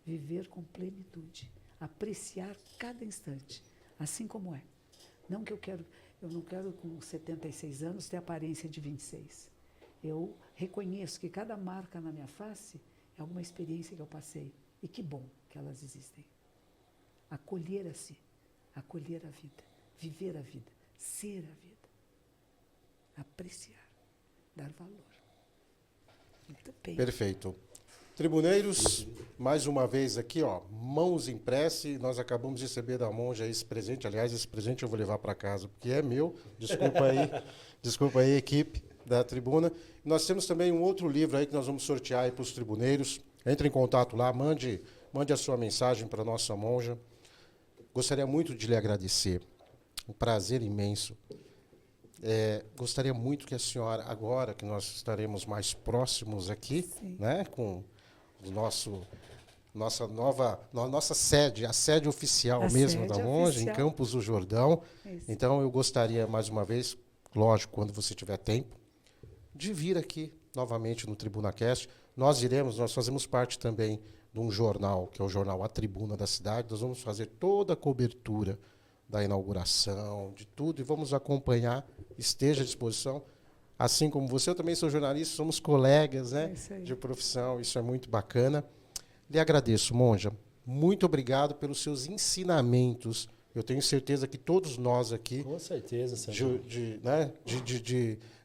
Viver com plenitude. Apreciar cada instante, assim como é. Não que eu não quero com 76 anos ter aparência de 26. Eu reconheço que cada marca na minha face é alguma experiência que eu passei. E que bom que elas existem. Acolher a si, acolher a vida, viver a vida, ser a vida. Apreciar, dar valor. Muito bem. Perfeito. Tribuneiros, mais uma vez aqui, ó, mãos em prece. Nós acabamos de receber da monja esse presente. Aliás, esse presente eu vou levar para casa, porque é meu. Desculpa aí, equipe da tribuna. Nós temos também um outro livro aí que nós vamos sortear aí para os tribuneiros. Entre em contato lá, mande a sua mensagem para a nossa monja. Gostaria muito de lhe agradecer. Um prazer imenso. Gostaria muito que a senhora, agora que nós estaremos mais próximos aqui, né, com o nossa sede, a sede oficial mesmo da monja, em Campos do Jordão. Isso. Então, eu gostaria, mais uma vez, lógico, quando você tiver tempo, de vir aqui novamente no TribunaCast. Nós fazemos parte também de um jornal, que é o jornal A Tribuna da Cidade. Nós vamos fazer toda a cobertura da inauguração, de tudo, e vamos acompanhar, esteja à disposição. Assim como você, eu também sou jornalista, somos colegas, né, de profissão, isso é muito bacana. Lhe agradeço, monja. Muito obrigado pelos seus ensinamentos. Eu tenho certeza que todos nós aqui, com certeza,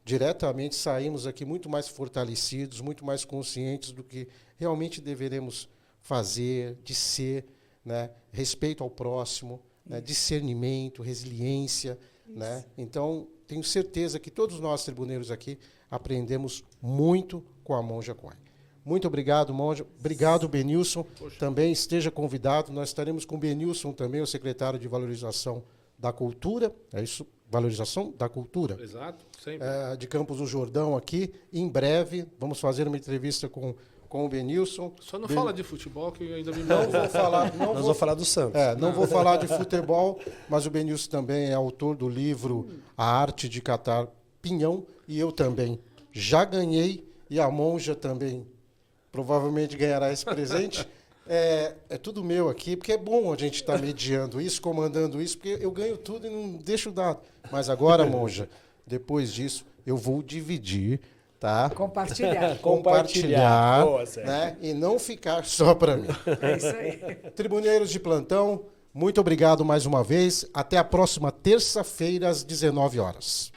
diretamente saímos aqui muito mais fortalecidos, muito mais conscientes do que realmente deveremos fazer, de ser, né, respeito ao próximo, né, discernimento, resiliência, né? Então, tenho certeza que todos nós tribuneiros aqui aprendemos muito com a monja Coy. Muito obrigado, monja. Obrigado, Benilson. Poxa. Também esteja convidado. Nós estaremos com o Benilson também, o secretário de Valorização da Cultura. É isso? Valorização da Cultura. Exato, sempre. De Campos do Jordão aqui. Em breve, vamos fazer uma entrevista com o Benilson. Só não fala de futebol, que eu ainda me Não vou falar. Nós vamos falar do Santos. Não vou falar de futebol, mas o Benilson também é autor do livro A Arte de Catar Pinhão, e eu também já ganhei, e a monja também provavelmente ganhará esse presente. É tudo meu aqui, porque é bom a gente estar mediando isso, comandando isso, porque eu ganho tudo e não deixo dado. Mas agora, monja, depois disso, eu vou dividir. Tá? Compartilhar, Boa, né? E não ficar só para mim. É isso aí. Tribuneiros de plantão, muito obrigado mais uma vez. Até a próxima terça-feira, às 19 horas.